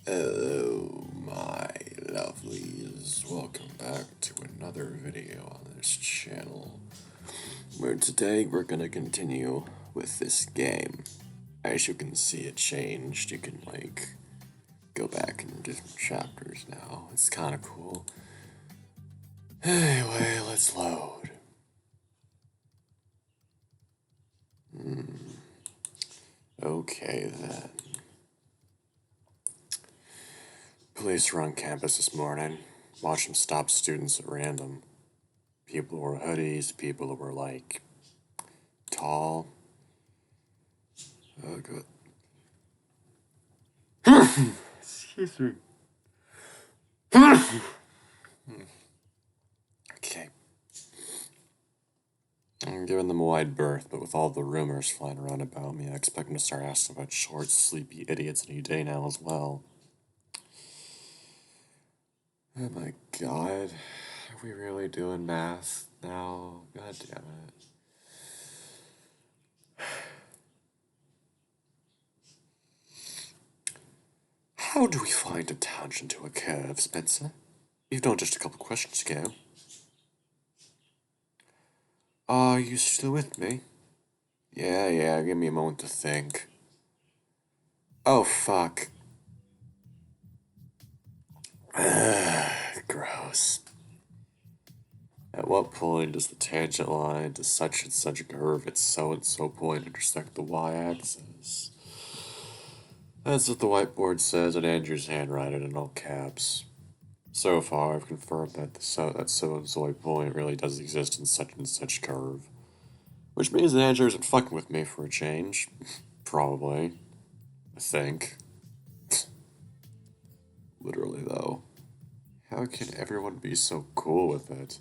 Oh my lovelies, welcome back to another video on this channel, where today we're gonna continue with this game. As you can see, it changed. You can go back in different chapters now. It's kinda cool. Anyway, let's load. Okay then. Police were on campus this morning. Watched them stop students at random. People wore hoodies, people who were tall. Oh, good. Excuse me. Okay. I'm giving them a wide berth, but with all the rumors flying around about me, I expect them to start asking about short, sleepy idiots any day now as well. Oh my god. Are we really doing math now? God damn it. How do we find a tangent to a curve, Spencer? You've done just a couple questions ago. Are you still with me? Yeah, give me a moment to think. Oh, fuck. Gross. At what point does the tangent line to such and such a curve at so and so point intersect the y-axis? That's what the whiteboard says in Andrew's handwriting in all caps. So far, I've confirmed that that so-and-so point really does exist in such and such curve. Which means that Andrew isn't fucking with me for a change. Probably. I think. Literally, though. How can everyone be so cool with it?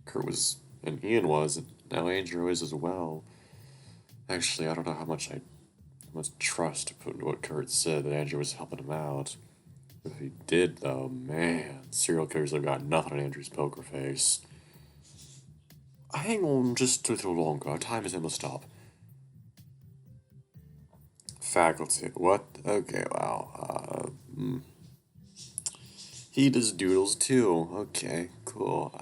Kurt was, and Ian was, and now Andrew is as well. Actually, I don't know how much trust to put into what Kurt said that Andrew was helping him out. If he did, though, man, serial killers have got nothing on Andrew's poker face. Hang on just a little longer. Our time is almost up. Faculty. What? Okay, wow. He does doodles too. Okay, cool.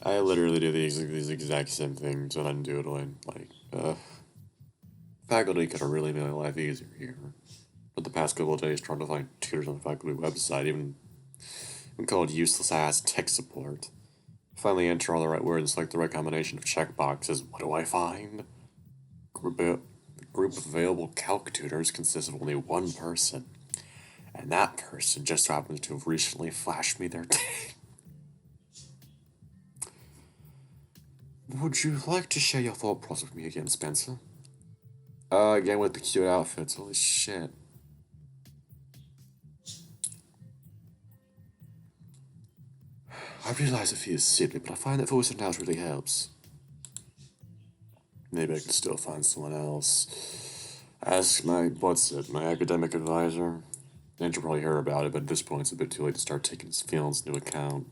I literally do these exact same things when I'm doodling. Faculty could have really made my life easier here. But the past couple of days trying to find tutors on the faculty website, even called useless ass tech support. Finally enter all the right words, select the right combination of checkboxes. What do I find? The group of available calc tutors consists of only one person. And that person just happens to have recently flashed me their Would you like to share your thought process with me again, Spencer? Again with the cute outfits. Holy shit. I realize it feels silly, but I find that voicing out really helps. Maybe I can still find someone else. Ask my academic advisor. Andrew probably heard about it, but at this point it's a bit too late to start taking his feelings into account.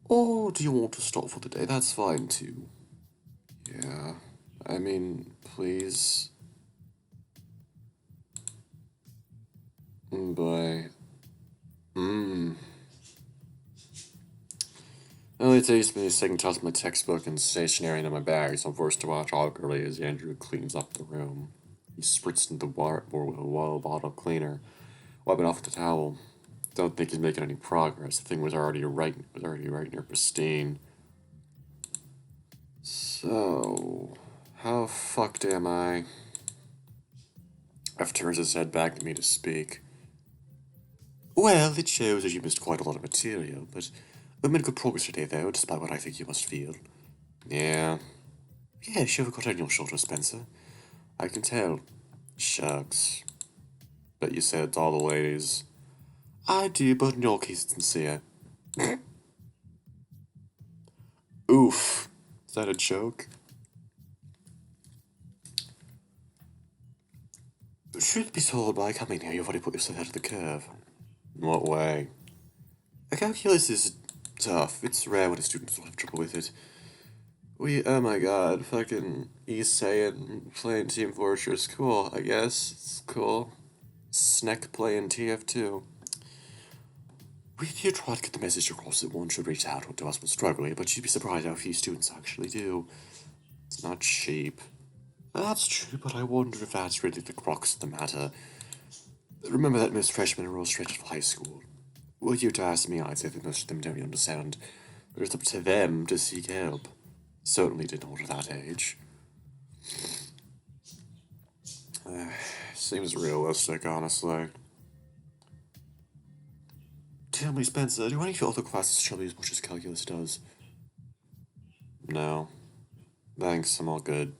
Or do you want to stop for the day? That's fine too. Yeah, I mean, please. Boy. It only takes me a second to toss my textbook and stationery into my bag, so I'm forced to watch awkwardly as Andrew cleans up the room. He spritzed into the water with a water bottle cleaner, wiping off with the towel. Don't think he's making any progress. The thing was already right near pristine. So, how fucked am I? F turns his head back to me to speak. Well, it shows that you missed quite a lot of material, but we made good progress today, though, despite what I think you must feel. Yeah. Yes, you've got on your shoulders, Spencer. I can tell. Shucks. Bet you said it's all the ladies. I do, but in your case, it's sincere. Oof. Is that a joke? Truth be told, by coming here, you've already put yourself ahead of the curve. In what way? Calculus is tough. It's rare when a student will have trouble with it. Oh my god, fucking East saying playing Team Fortress. Cool, I guess. It's cool. Snack playing TF2. We did try to get the message across that one should reach out to us when struggling, but you'd be surprised how few students actually do. It's not cheap. That's true, but I wonder if that's really the crux of the matter. Remember that most freshmen are all straight out of high school. Were you to ask me, I'd say that most of them don't understand. But it's up to them to seek help. Certainly did not at that age. Seems realistic, honestly. Tell me, Spencer, do any of your other classes trouble you as much as calculus does? No. Thanks, I'm all good.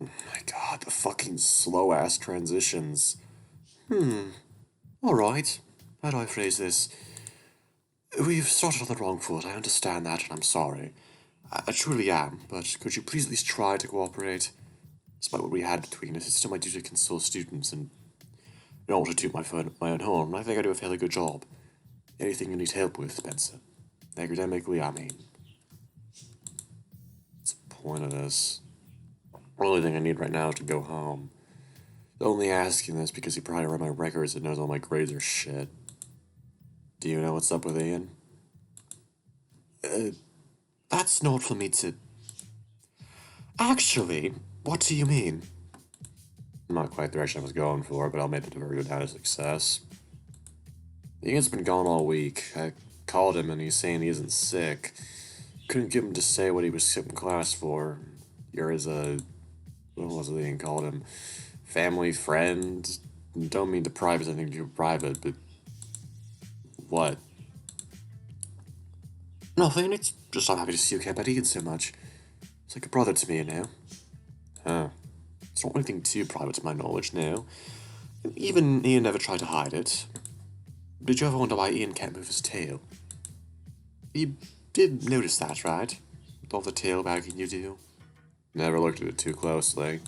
My god, the fucking slow-ass transitions. Alright. How do I phrase this? We've started on the wrong foot, I understand that, and I'm sorry. I truly am, but could you please at least try to cooperate? Despite what we had between us, it's still my duty to console students, and in order to toot my own horn, I think I do a fairly good job. Anything you need help with, Spencer? Academically, I mean. What's the point of this? The only thing I need right now is to go home. Only asking this because he probably read my records and knows all my grades are shit. Do you know what's up with Ian? That's not for me to... Actually, what do you mean? Not quite the direction I was going for, but I'll make it a very good out of success. Ian's been gone all week. I called him and he's saying he isn't sick. Couldn't get him to say what he was skipping class for. You're his, what was it Ian called him? Family, friend? Don't mean to private anything too private, but... What? Nothing, it's just I'm happy to see you care about Ian so much. It's like a brother to me, you know? Huh. It's not anything too private to my knowledge, no. Even Ian never tried to hide it. Did you ever wonder why Ian can't move his tail? You did notice that, right? With all the tail wagging you do? Never looked at it too closely.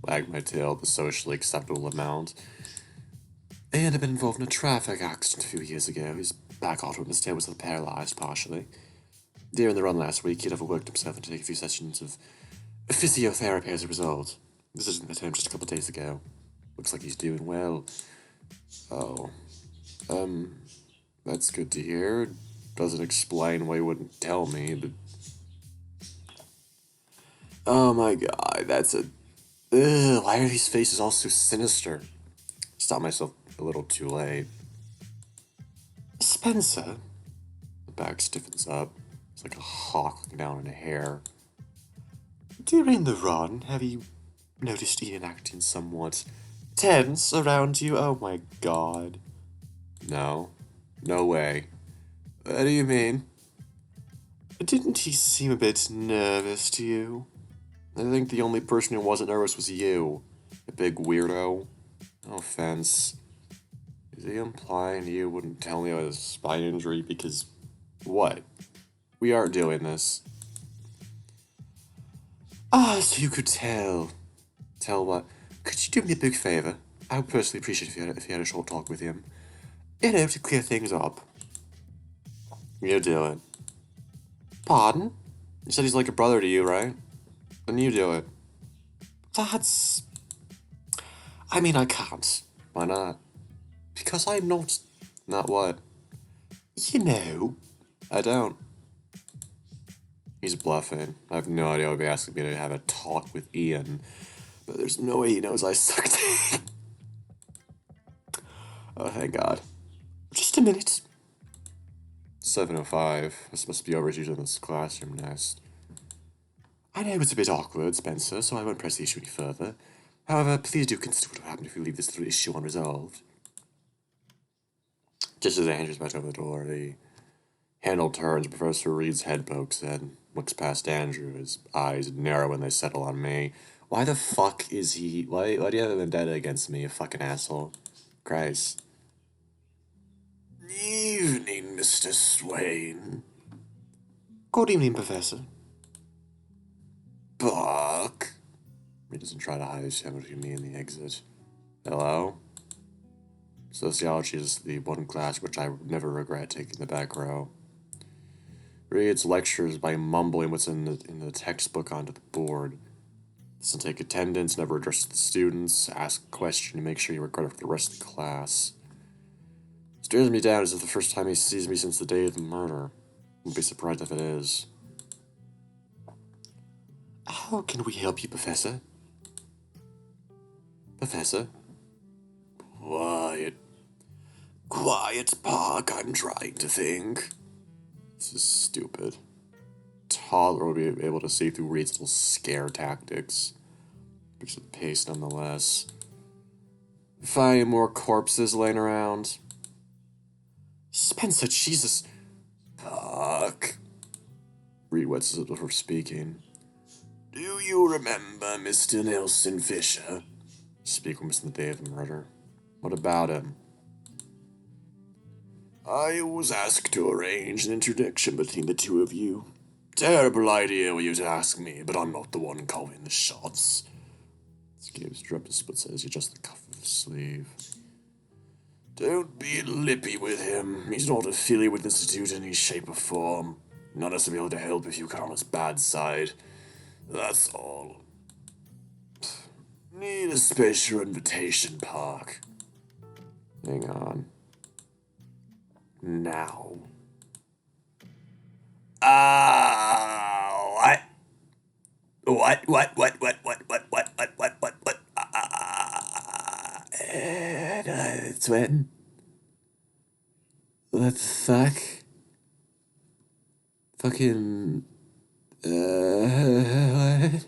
Wagged my tail the socially acceptable amount. Ian had been involved in a traffic accident a few years ago. His back artery in his tail was paralyzed, partially. During the run last week, he'd overworked himself and taken a few sessions of physiotherapy as a result. This isn't at home just a couple of days ago. Looks like he's doing well. Oh. That's good to hear. Doesn't explain why he wouldn't tell me, but... Oh my god, that's a... Ugh, why are these faces all so sinister? Stopped myself a little too late. Spencer? The back stiffens up. It's like a hawk looking down on a hare. During the run, have you noticed Ian acting somewhat tense around you? Oh my god. No. No way. What do you mean? Didn't he seem a bit nervous to you? I think the only person who wasn't nervous was you. A big weirdo. No offense. Is he implying you wouldn't tell me about his spine injury because... What? We aren't doing this. Ah, so you could tell. Tell what? Could you do me a big favor? I would personally appreciate if you had a short talk with him. You know, to clear things up. You do it. Pardon? You said he's like a brother to you, right? Then you do it. That's... I mean, I can't. Why not? Because I'm not... Not what? You know. I don't. He's bluffing. I have no idea why he'd be asking me to have a talk with Ian. But there's no way he knows I suck dick. Oh, thank God. Just a minute. 7:05. This must be over using this classroom nest. I know it's a bit awkward, Spencer, so I won't press the issue any further. However, please do consider what will happen if we leave this little issue unresolved. Just as Andrew's about to open the door, the handle turns, Professor Reed's head pokes in, looks past Andrew, his eyes narrow when they settle on me. Why the fuck is he... Why do you have a vendetta against me, you fucking asshole? Christ. Evening, Mr. Swain. Good evening, Professor. Buck. He doesn't try to hide his hand between me and the exit. Hello? Sociology is the one class which I would never regret taking the back row. Reads lectures by mumbling what's in the textbook onto the board. Doesn't take attendance, never addresses the students, asks a question to make sure you regret it for the rest of the class. Stares me down as if the first time he sees me since the day of the murder. Wouldn't be surprised if it is. How can we help you, Professor? Professor? Quiet. Quiet, Park, I'm trying to think. This is stupid. Toddler would be able to see through Reed's little scare tactics. Picks up the pace nonetheless. Find more corpses laying around. Spencer, Jesus. Fuck. Reed wets his lips before speaking. Do you remember Mr. Nelson Fisher? Speaking was the day of the murder. What about him? I was asked to arrange an introduction between the two of you. Terrible idea for you to ask me, but I'm not the one calling the shots. Gibbs dropped his split as he adjusted the cuff of his sleeve. Don't be lippy with him. He's not affiliated with the Institute in any shape or form. None of us will be able to help if you come on his bad side. That's all. Need a special invitation, Park. Hang on. Now. What? What? Twin? What the fuck? Fucking... what?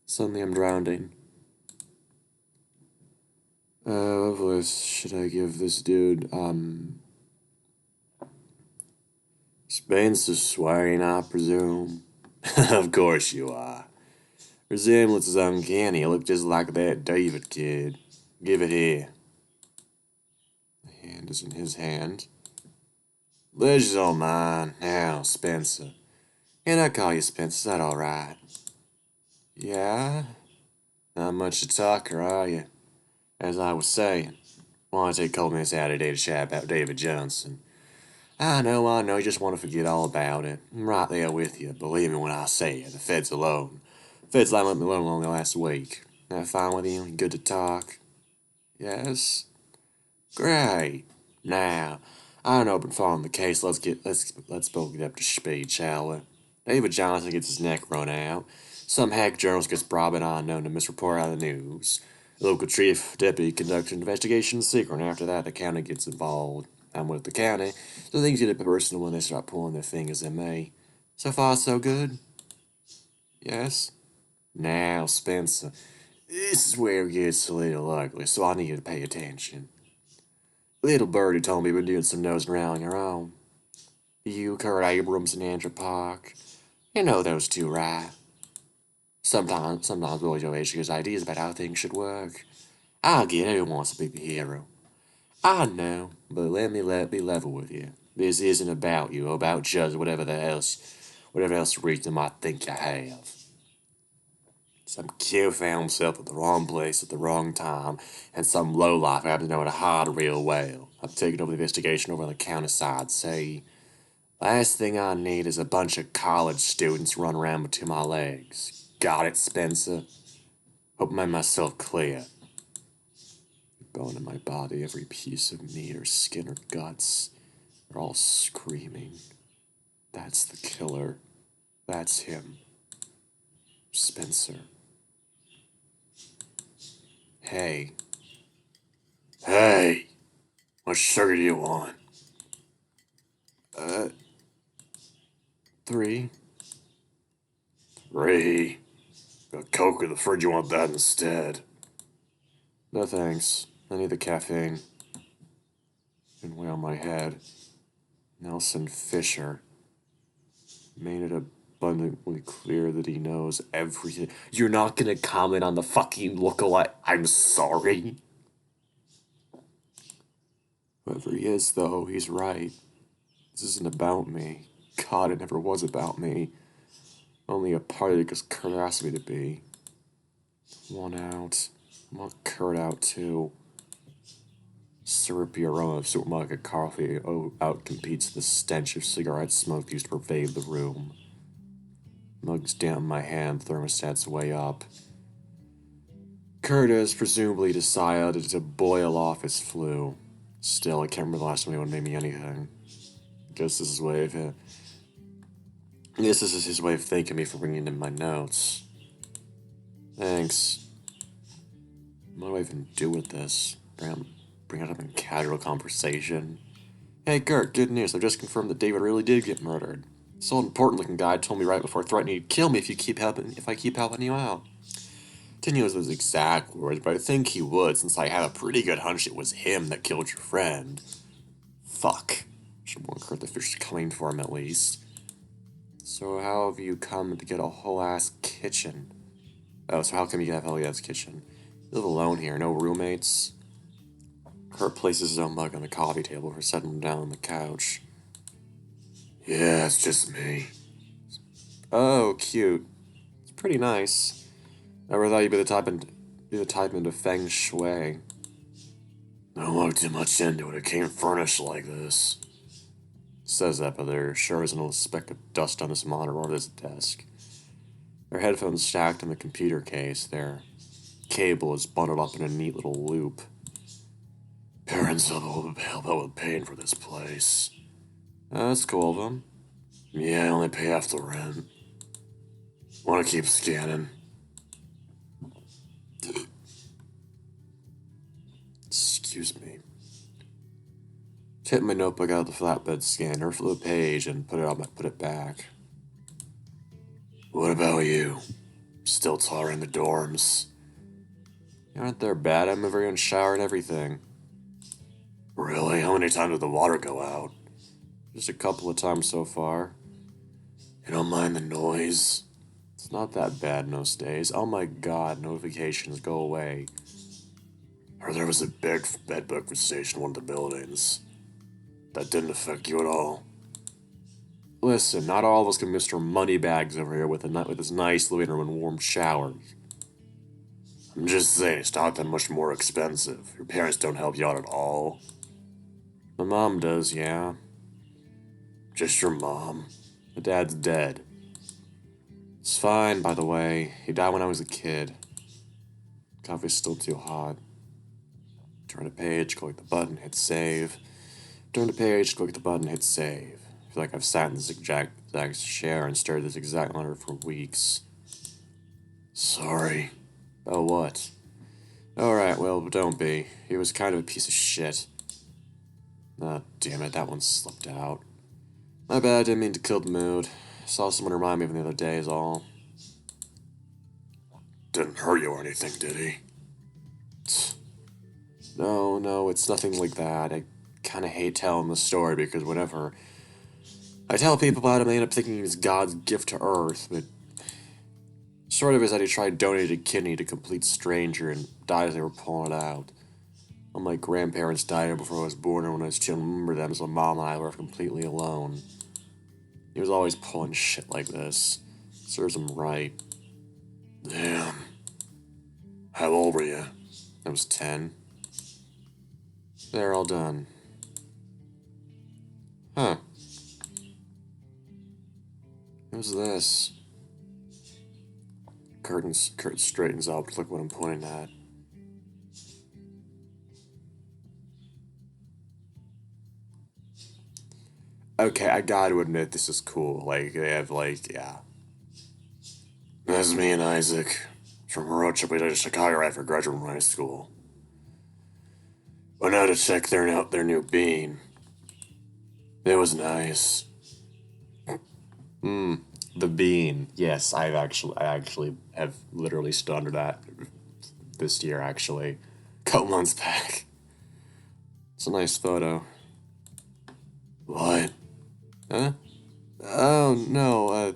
Suddenly I'm drowning. What voice should I give this dude? Spencer swearing, I presume. Of course you are. Resemblance is uncanny. You look just like that David kid. Give it here. The hand is in his hand. Pleasure's all mine. Now, Spencer. Can I call you Spencer? Is that alright? Yeah? Not much a talker, are you? As I was saying, want to take a couple minutes out of today to chat about David Johnson. I know, you just want to forget all about it. I'm right there with you, believe me when I say it. The feds alone. Feds let me alone only last week. That fine with you? Good to talk? Yes? Great. Now, I know I've been following the case. Let's both get up to speed, shall we? David Johnson gets his neck run out. Some hack journalist gets bribed and unknown to misreport out of the news. The local chief deputy conducts an investigation in secret, and after that, the county gets involved. I'm with the county, so things get a bit personal when they start pulling their fingers at me. So far, so good? Yes? Now, Spencer, this is where it gets a little ugly, so I need you to pay attention. Little birdie told me you've been doing some nosing around on your own. You, Kurt Abrams, and Andrew Park. You know those two, right? Sometimes boys your age gives ideas about how things should work. I get everyone wants to be the hero. I know, but let me be level with you. This isn't about you, or about just whatever else reason might think you have. Some kid found himself at the wrong place at the wrong time, and some lowlife happened to know how to hide real well. I've taken over the investigation over on the county side, say. Last thing I need is a bunch of college students run around between my legs. Got it, Spencer? Hope I made myself clear. Bone in my body, every piece of meat or skin or guts, they're all screaming. That's the killer. That's him. Spencer. Hey. Hey! What sugar do you want? 3. 3. Got Coke in the fridge, you want that instead? No thanks. I need the caffeine. Been way on my head. Nelson Fisher. Made it abundantly clear that he knows everything. You're not gonna comment on the fucking lookalike? I'm sorry. Whoever he is, though, he's right. This isn't about me. God, it never was about me. Only a part of it because Kurt asked me to be. One out. I want Kurt out, too. Syrupy aroma of supermarket coffee outcompetes the stench of cigarette smoke used to pervade the room. Mug's down in my hand, thermostat's way up. Curtis presumably decided to boil off his flu. Still, I can't remember the last time anyone made me anything. Guess this is his way of thanking me for bringing in my notes. Thanks. What do I even do with this? Bring it up in casual conversation. Hey, Gert, good news. I've just confirmed that David really did get murdered. This old important-looking guy told me right before threatening to kill me if I keep helping you out. Didn't use those exact words, but I think he would, since I had a pretty good hunch it was him that killed your friend. Fuck. Should warn Kurt the fish is coming for him at least. So how have you come to get a whole-ass kitchen? Oh, so how come you have a whole-ass kitchen? You live alone here, no roommates? Kurt places his own mug on the coffee table for settling down on the couch. Yeah, it's just me. Oh, cute. It's pretty nice. Never thought you'd be the type into feng shui. Don't look too much into it. It came furnished like this. Says that, but there sure isn't a speck of dust on this monitor or this desk. Their headphones stacked in the computer case. Their cable is bundled up in a neat little loop. Parents help out with paying for this place. That's cool of them. Yeah, I only pay half the rent. Want to keep scanning? Excuse me. Take my notebook out of the flatbed scanner, flip a page, and put it back. What about you? Still touring the dorms? You aren't there bad. I'm over here in shower and everything. Really? How many times did the water go out? Just a couple of times so far. You don't mind the noise? It's not that bad most days. Oh my god, notifications, go away. Or there was a big bed breakfast station in one of the buildings. That didn't affect you at all. Listen, not all of us can Mr. Moneybags over here with his nice living room and warm showers. I'm just saying, it's not that much more expensive. Your parents don't help you out at all. My mom does, yeah. Just your mom. My dad's dead. It's fine, by the way. He died when I was a kid. Coffee's still too hot. Turn a page, click the button, hit save. Turn the page, click the button, hit save. I feel like I've sat in this exact chair and stared at this exact monitor for weeks. Sorry. Oh, what? Alright, well, don't be. He was kind of a piece of shit. Ah, damn it, that one slipped out. My bad, didn't mean to kill the mood. Saw someone remind me of him the other day is all. Didn't hurt you or anything, did he? No, it's nothing like that. I kind of hate telling the story because whenever I tell people about him, they end up thinking he's God's gift to Earth, but sort of is that he tried donating a kidney to a complete stranger and died as they were pulling it out. All my grandparents died before I was born, and when I was young, I remember them, so my mom and I were completely alone. He was always pulling shit like this. Serves him right. Damn. How old were you? I was 10. They're all done. Huh. Who's this? Kurt straightens up. Look what I'm pointing at. Okay, I gotta admit, this is cool. Like, they have, yeah. That's me and Isaac. From a road trip we did to Chicago right after graduating from high school. Went out to check their new bean. It was nice. The bean. Yes, I actually have literally stood under that this year, actually. A couple months back. It's a nice photo. What? Huh? Oh, no,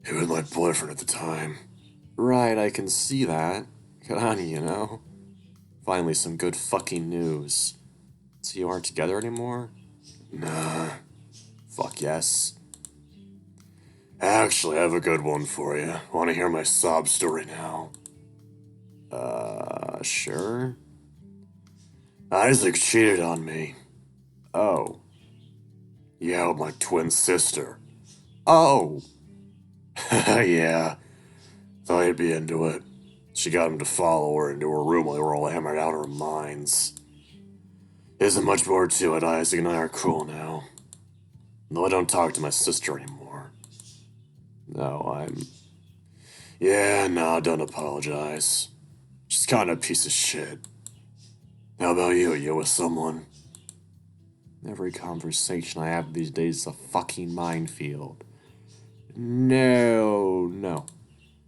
He was my boyfriend at the time. Right, I can see that. Good on you, you know? Finally, some good fucking news. So you aren't together anymore? Nah. Fuck yes. Actually, I have a good one for you. Want to hear my sob story now? Sure? Isaac cheated on me. Oh. Yeah, with my twin sister. Oh! Yeah, thought he'd be into it. She got him to follow her into her room while they were all hammered out of our minds. Isn't much more to it. Isaac and I are cool now. Though I don't talk to my sister anymore. No, Yeah, no, don't apologize. She's kind of a piece of shit. How about you? You with someone? Every conversation I have these days is a fucking minefield. No.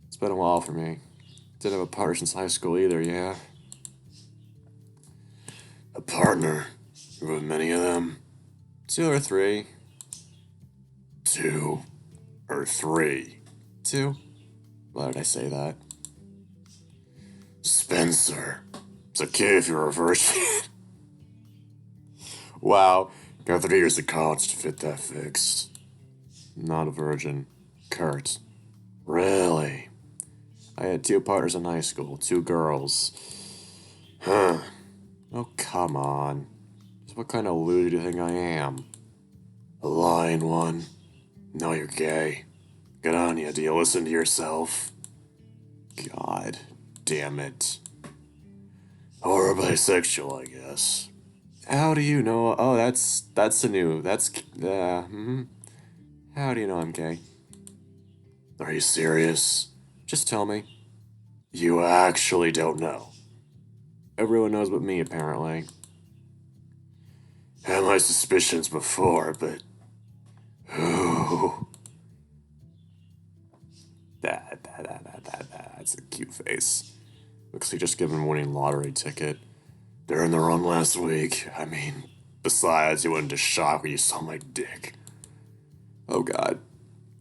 It's been a while for me. Didn't have a partner since high school either, yeah? A partner? You have many of them? 2 or 3. 2 or 3? 2? Why did I say that? Spencer. It's okay if you're a virgin. Wow. Got 3 years of college to fit that fixed. Not a virgin. Kurt. Really? I had 2 partners in high school, 2 girls. Huh. Oh, come on. Just what kind of loser do you think I am? A lying one. No, you're gay. Good on you. Do you listen to yourself? God damn it. Or bisexual, I guess. How do you know? Oh, that's a new. How do you know I'm gay? Are you serious? Just tell me. You actually don't know. Everyone knows but me, apparently. Had my suspicions before, but... Ooh. That's a cute face. Looks like just given a winning lottery ticket. They're in the run last week. I mean, besides, you went into shock when you saw my dick. Oh, God.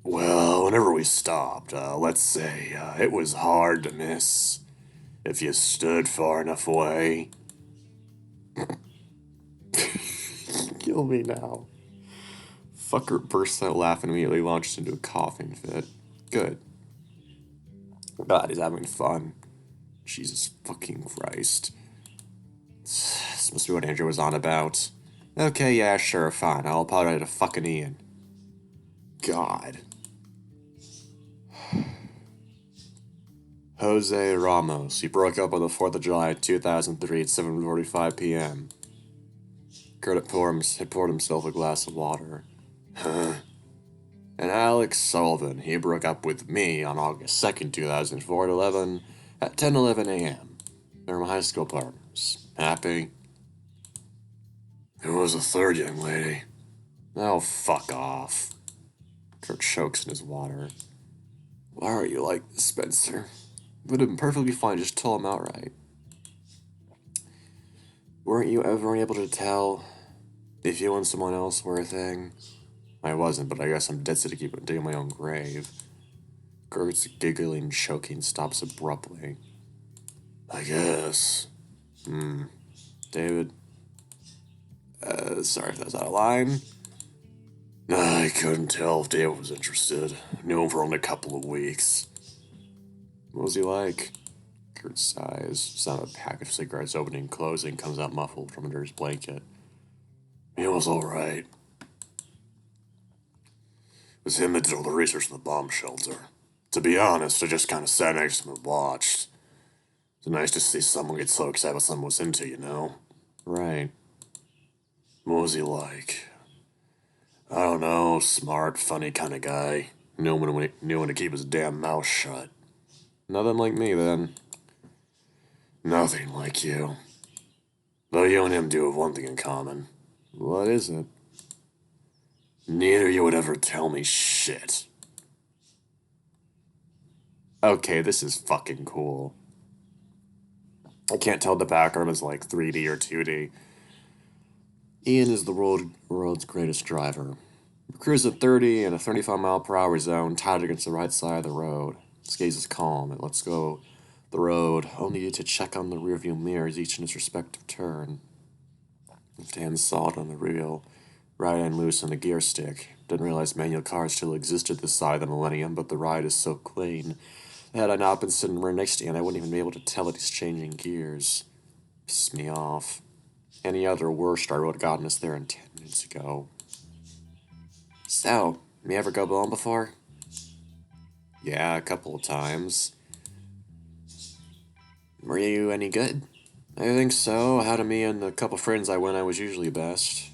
Well, whenever we stopped, let's say, it was hard to miss. If you stood far enough away. Kill me now. Fucker bursts out laughing and immediately launched into a coughing fit. Good. God, he's having fun. Jesus fucking Christ. This must be what Andrew was on about. Okay, yeah, sure, fine. I'll apologize to fucking Ian. God. Jose Ramos. He broke up on the 4th of July 2003 at 7:45 p.m. Kurt had poured himself a glass of water. Huh? And Alex Sullivan. He broke up with me on August 2nd, 2004 at 10:11 a.m. They're my high school partners. Happy? Who was the third young lady? Oh, fuck off. Kurt chokes in his water. Why are you like this, Spencer? Would have been perfectly fine, just tell him outright. Weren't you ever able to tell if you and someone else were a thing? I wasn't, but I guess I'm dead set to keep digging my own grave. Kurt's giggling, choking stops abruptly. I guess. David? Sorry if that's out of line. I couldn't tell if David was interested. Knew him for only a couple of weeks. What was he like? Kurt sighs. Sound of a pack of cigarettes opening and closing comes out muffled from under his blanket. He was alright. It was him that did all the research in the bomb shelter. To be honest, I just kind of sat next to him and watched. It's nice to see someone get so excited what someone was into, you know? Right. What was he like? I don't know, smart, funny kind of guy. Knew when to keep his damn mouth shut. Nothing like me, then. Nothing like you. Though you and him do have one thing in common. What is it? Neither you would ever tell me shit. Okay, this is fucking cool. I can't tell if the background is like 3D or 2D. Ian is the world's greatest driver. We cruise at 30 in a 35-mile-per-hour zone, tied against the right side of the road. His gaze is calm. It lets go the road, only to check on the rearview mirrors, each in its respective turn. Left hand solid on the wheel, right hand loose on the gear stick. Didn't realize manual cars still existed this side of the millennium, but the ride is so clean Had I not been sitting right next to Ian, I wouldn't even be able to tell that he's changing gears. Pisses me off. Any other worse start would have gotten us there in 10 minutes ago. So, you ever go bowling before? Yeah, a couple of times. Were you any good? I think so. How to me and a couple friends I went, I was usually best.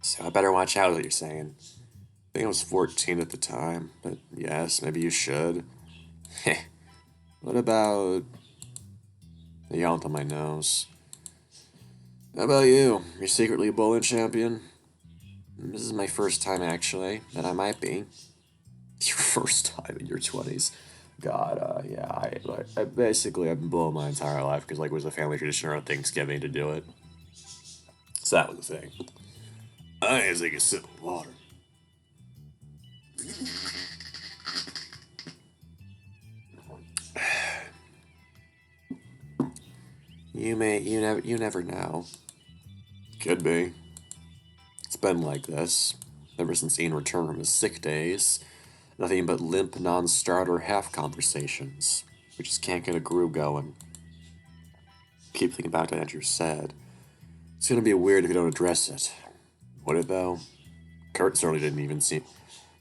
So I better watch out, what you're saying. I think I was 14 at the time, but yes, maybe you should. Heh. What about... He yawned on my nose. How about you? You're secretly a bowling champion? This is my first time, actually, but I might be. Your first time in your 20s. God, yeah, I basically, I've been blowing my entire life because, like, it was a family tradition around Thanksgiving to do it. So that was the thing. I need to take a sip of water. You never know. Could be. It's been like this ever since Ian returned from his sick days. Nothing but limp, non-starter half conversations. We just can't get a groove going. Keep thinking back to what Andrew said. It's gonna be weird if you don't address it. Would it though? Kurt certainly didn't even seem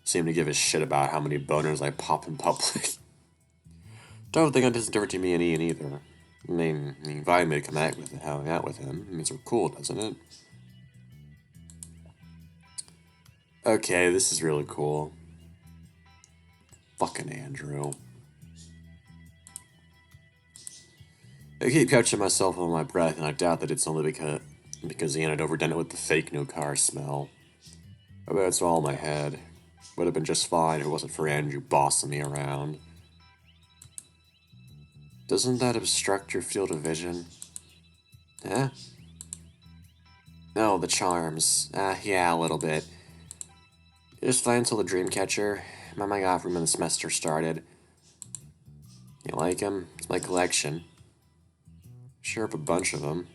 to give a shit about how many boners I pop in public. Don't think that isn't different to me and Ian either. I mean, he invited me to come out with it, hang out with him. It means we're cool, doesn't it? Okay, this is really cool. Fucking Andrew. I keep catching myself on my breath, and I doubt that it's only because Ian had overdone it with the fake new car smell. I bet it's all in my head. Would have been just fine if it wasn't for Andrew bossing me around. Doesn't that obstruct your field of vision? Huh? No, the charms. Yeah, a little bit. Just fine until the Dreamcatcher. Mama got from when the semester started. You like him? It's my collection. Sure up a bunch of them.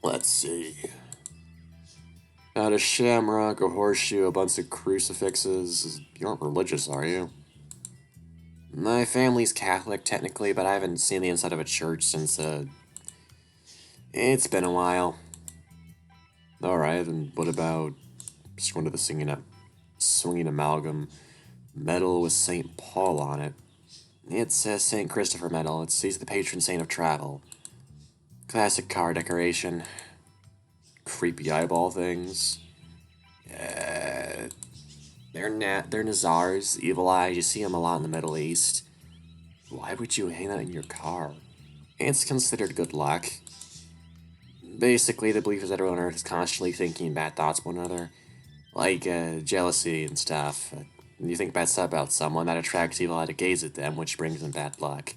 Let's see. Got a shamrock, a horseshoe, a bunch of crucifixes. You aren't religious, are you? My family's Catholic, technically, but I haven't seen the inside of a church since, it's been a while. Alright, then what about just going to the swinging amalgam medal with St. Paul on it? It's a St. Christopher medal. He's the patron saint of travel. Classic car decoration. Creepy eyeball things. They're Nazars, evil eyes. You see them a lot in the Middle East. Why would you hang that in your car? It's considered good luck. Basically, the belief is that everyone on Earth is constantly thinking bad thoughts about one another. Like, jealousy and stuff. When you think bad stuff about someone, that attracts evil eye to gaze at them, which brings them bad luck.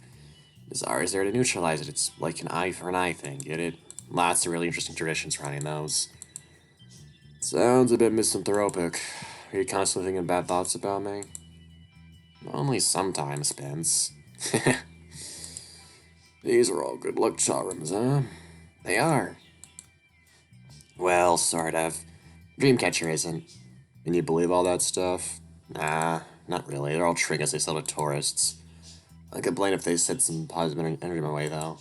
Nazar is there to neutralize it. It's like an eye for an eye thing, get it? Lots of really interesting traditions surrounding those. Sounds a bit misanthropic. Are you constantly thinking bad thoughts about me? Only sometimes, Spence. These are all good luck charms, huh? They are. Well, sort of. Dreamcatcher isn't. And you believe all that stuff? Nah, not really. They're all trinkets they sell to tourists. I could blame if they sent some positive energy my way, though.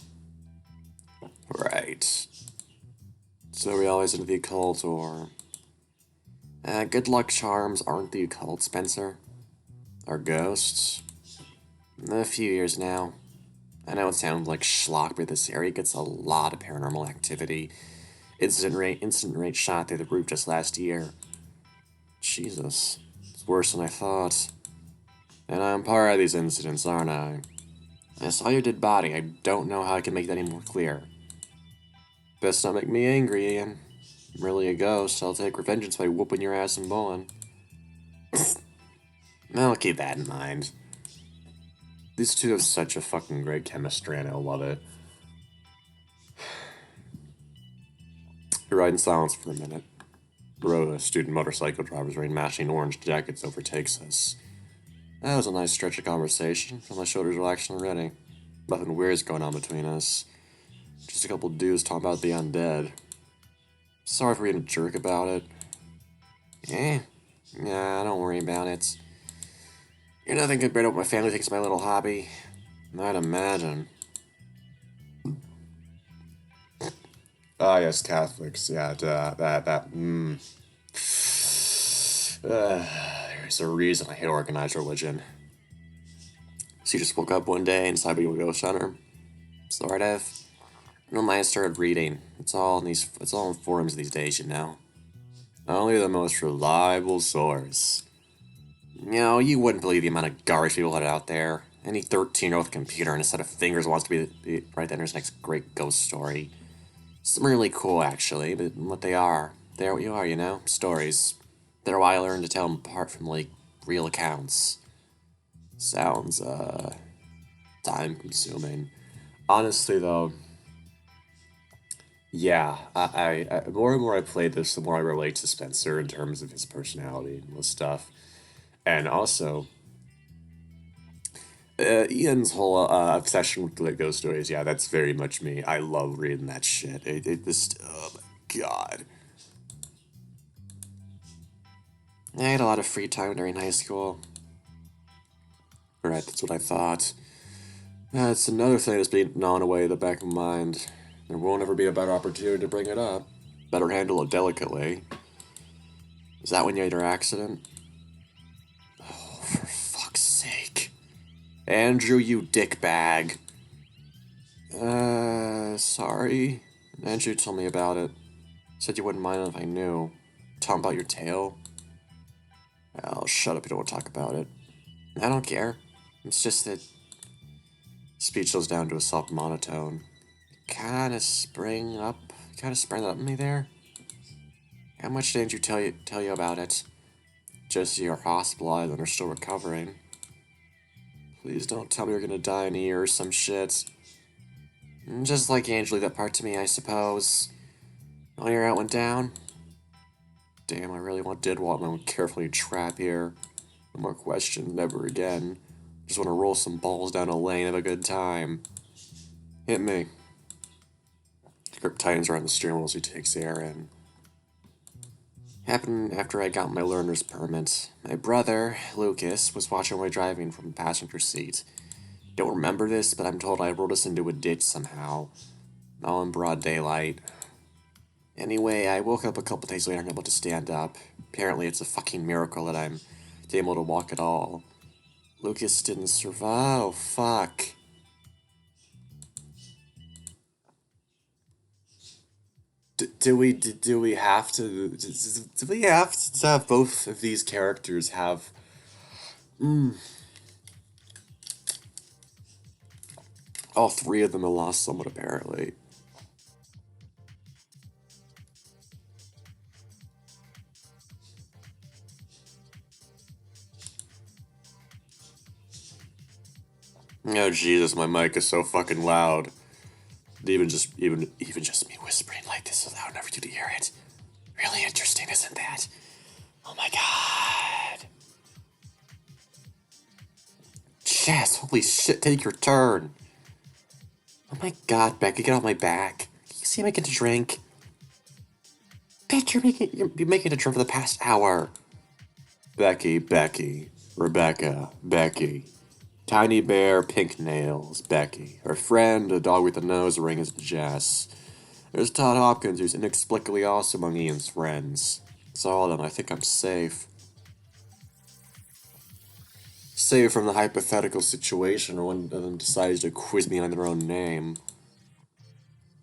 Right. So we always into the occult, or... good luck charms aren't the occult, Spencer. Are ghosts. A few years now. I know it sounds like schlock, but this area gets a lot of paranormal activity. Incident rate shot through the roof just last year. Jesus. It's worse than I thought. And I'm part of these incidents, aren't I? I saw your dead body. I don't know how I can make that any more clear. Best not make me angry, Ian. I'm really a ghost. I'll take revenge by whooping your ass and bowling. I'll keep that in mind. These two have such a fucking great chemistry, and I love it. We ride in silence for a minute. The row of student motorcycle drivers wearing matching orange jackets overtakes us. That was a nice stretch of conversation. Feel my shoulders relaxing already. Nothing weird's going on between us. Just a couple dudes talking about the undead. Sorry for being a jerk about it. Yeah, don't worry about it. You're nothing compared to what my family thinks my little hobby. I'd imagine. Ah, yes, Catholics. Yeah, there's a reason I hate organized religion. So you just woke up one day and decided you were a ghost hunter? Sort of. No, I started reading. It's all in forums these days, you know. Only the most reliable source. You know, you wouldn't believe the amount of garbage people let out there. Any 13-year-old computer and a set of fingers wants to be right then his next great ghost story. Some really cool, actually, but what they are. They're what you are, you know? Stories. They're why I learned to tell them apart from, like, real accounts. Sounds, time-consuming. Honestly, though, yeah, more and more I played this, the more I relate to Spencer in terms of his personality and this stuff. And also, Ian's whole obsession with the ghost stories, yeah, that's very much me. I love reading that shit. Oh my god. I had a lot of free time during high school. Right, that's what I thought. That's another thing that's being gnawing away at the back of my mind. There won't ever be a better opportunity to bring it up. Better handle it delicately. Is that when you had your accident? Oh, for fuck's sake. Andrew, you dickbag. Sorry. Andrew told me about it. Said you wouldn't mind if I knew. Talking about your tail? Oh, shut up, you don't want to talk about it. I don't care. It's just that speech slows down to a soft monotone. Kinda sprang up me there. How much did Andrew tell you about it? Just you're hospitalized and are still recovering. Please don't tell me you're gonna die in a year or some shit. Just like Angela, that part to me, I suppose. All your out went down? Damn, I really did want my carefully trap here. No more questions, never again. Just want to roll some balls down a lane, have a good time. Hit me. Grip tightens around the steering wheel as he takes air in. Happened after I got my learner's permit. My brother, Lucas, was watching while driving from the passenger seat. Don't remember this, but I'm told I rolled us into a ditch somehow. All in broad daylight. Anyway, I woke up a couple days later and able to stand up. Apparently it's a fucking miracle that I'm able to walk at all. Lucas didn't survive. Oh, fuck. Do we have to do we have to have both of these characters have all three of them have lost someone apparently. Oh Jesus, my mic is so fucking loud. Even just me whispering like this is loud enough for you to hear it. Really interesting, isn't that? Oh my god. Jess, holy shit, take your turn. Oh my god, Becky, get off my back. You see me making a drink? Bitch, you're making a drink for the past hour. Becky, Rebecca, Becky. Tiny bear, pink nails, Becky. Her friend, a dog with a nose ring, is Jess. There's Todd Hopkins, who's inexplicably also among Ian's friends. It's all of them. I think I'm safe. Safe from the hypothetical situation where one of them decides to quiz me on their own name.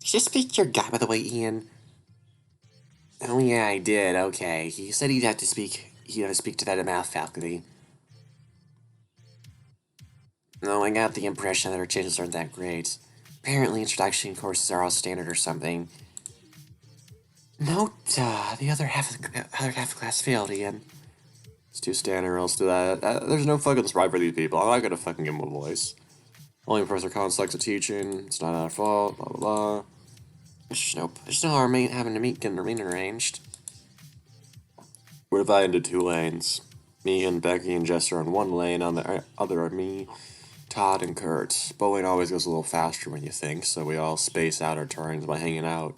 Did you speak to your guy, by the way, Ian? Oh yeah, I did. Okay. He said he'd have to speak. He'd have to speak to that mouth faculty. No, I got the impression that our chances aren't that great. Apparently, introduction courses are all standard or something. No, the other half of the class failed, Ian. It's too standard, or else do that. There's no fucking surprise for these people. I'm not gonna fucking give them a voice. Only Professor Collins sucks at teaching. It's not our fault. Blah blah blah. There's no harm having to getting a meeting arranged. We're divided into two lanes. Me and Becky and Jess are on one lane. On the other are me, Todd, and Kurt. Bowling always goes a little faster when you think, so we all space out our turns by hanging out.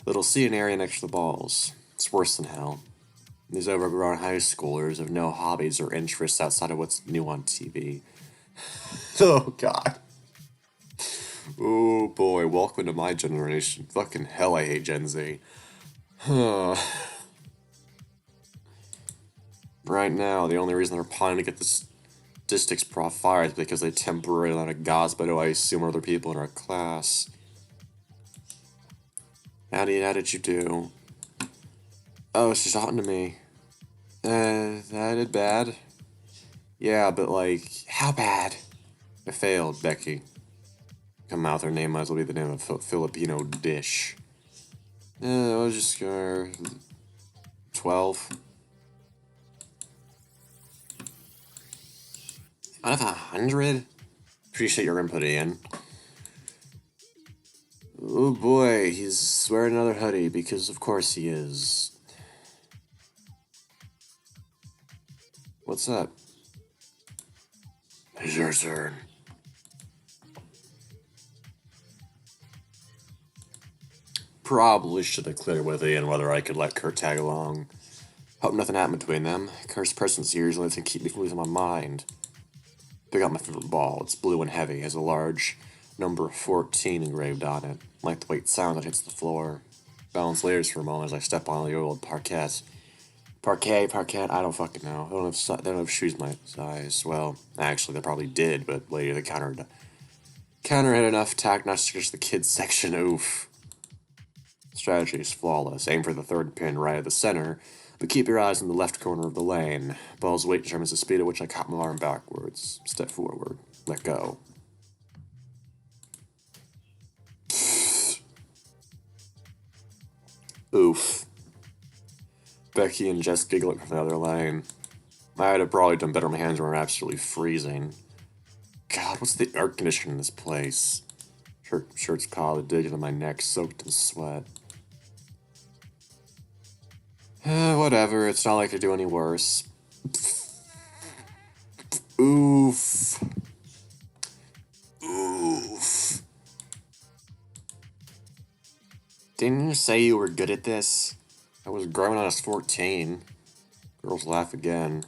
Little seating area next to the balls. It's worse than hell. These overgrown high schoolers have no hobbies or interests outside of what's new on TV. Oh, God. Oh, boy. Welcome to my generation. Fucking hell, I hate Gen Z. Right now, the only reason they're planning to get this statistics prof fired is because they temporarily let a gossip to I assume other people in our class. How did you do? Oh, she's talking to me. That did bad. Yeah, but like, how bad? I failed, Becky. Come out, her name might as well be the name of a Filipino dish. I was just 12. Out of 100? Appreciate your input, Ian. Oh boy, he's wearing another hoodie because of course he is. What's up? It's your turn. Probably should have cleared with Ian whether I could let Kurt tag along. Hope nothing happened between them. Kurt's presence here is the only thing keep me from losing my mind. Pick out my favorite ball. It's blue and heavy, has a large number 14 engraved on it. Like the way it sounds when it hits the floor. Balance layers for a moment as I step on the old parquet. Parquet, I don't fucking know. They don't have shoes my size. Well, actually, they probably did, but later they counter had enough tact not to just the kids section. Oof. Strategy is flawless. Aim for the third pin right at the center, but keep your eyes in the left corner of the lane. Ball's weight determines the speed at which I cock my arm backwards. Step forward. Let go. Oof. Becky and Jess giggling from the other lane. I'd have probably done better if my hands were absolutely freezing. God, what's the air conditioning in this place? Shirt's collared, digging in my neck, soaked in sweat. Whatever, it's not like I do any worse. Oof. Oof. Didn't you say you were good at this? I was growing when I was 14. Girls laugh again.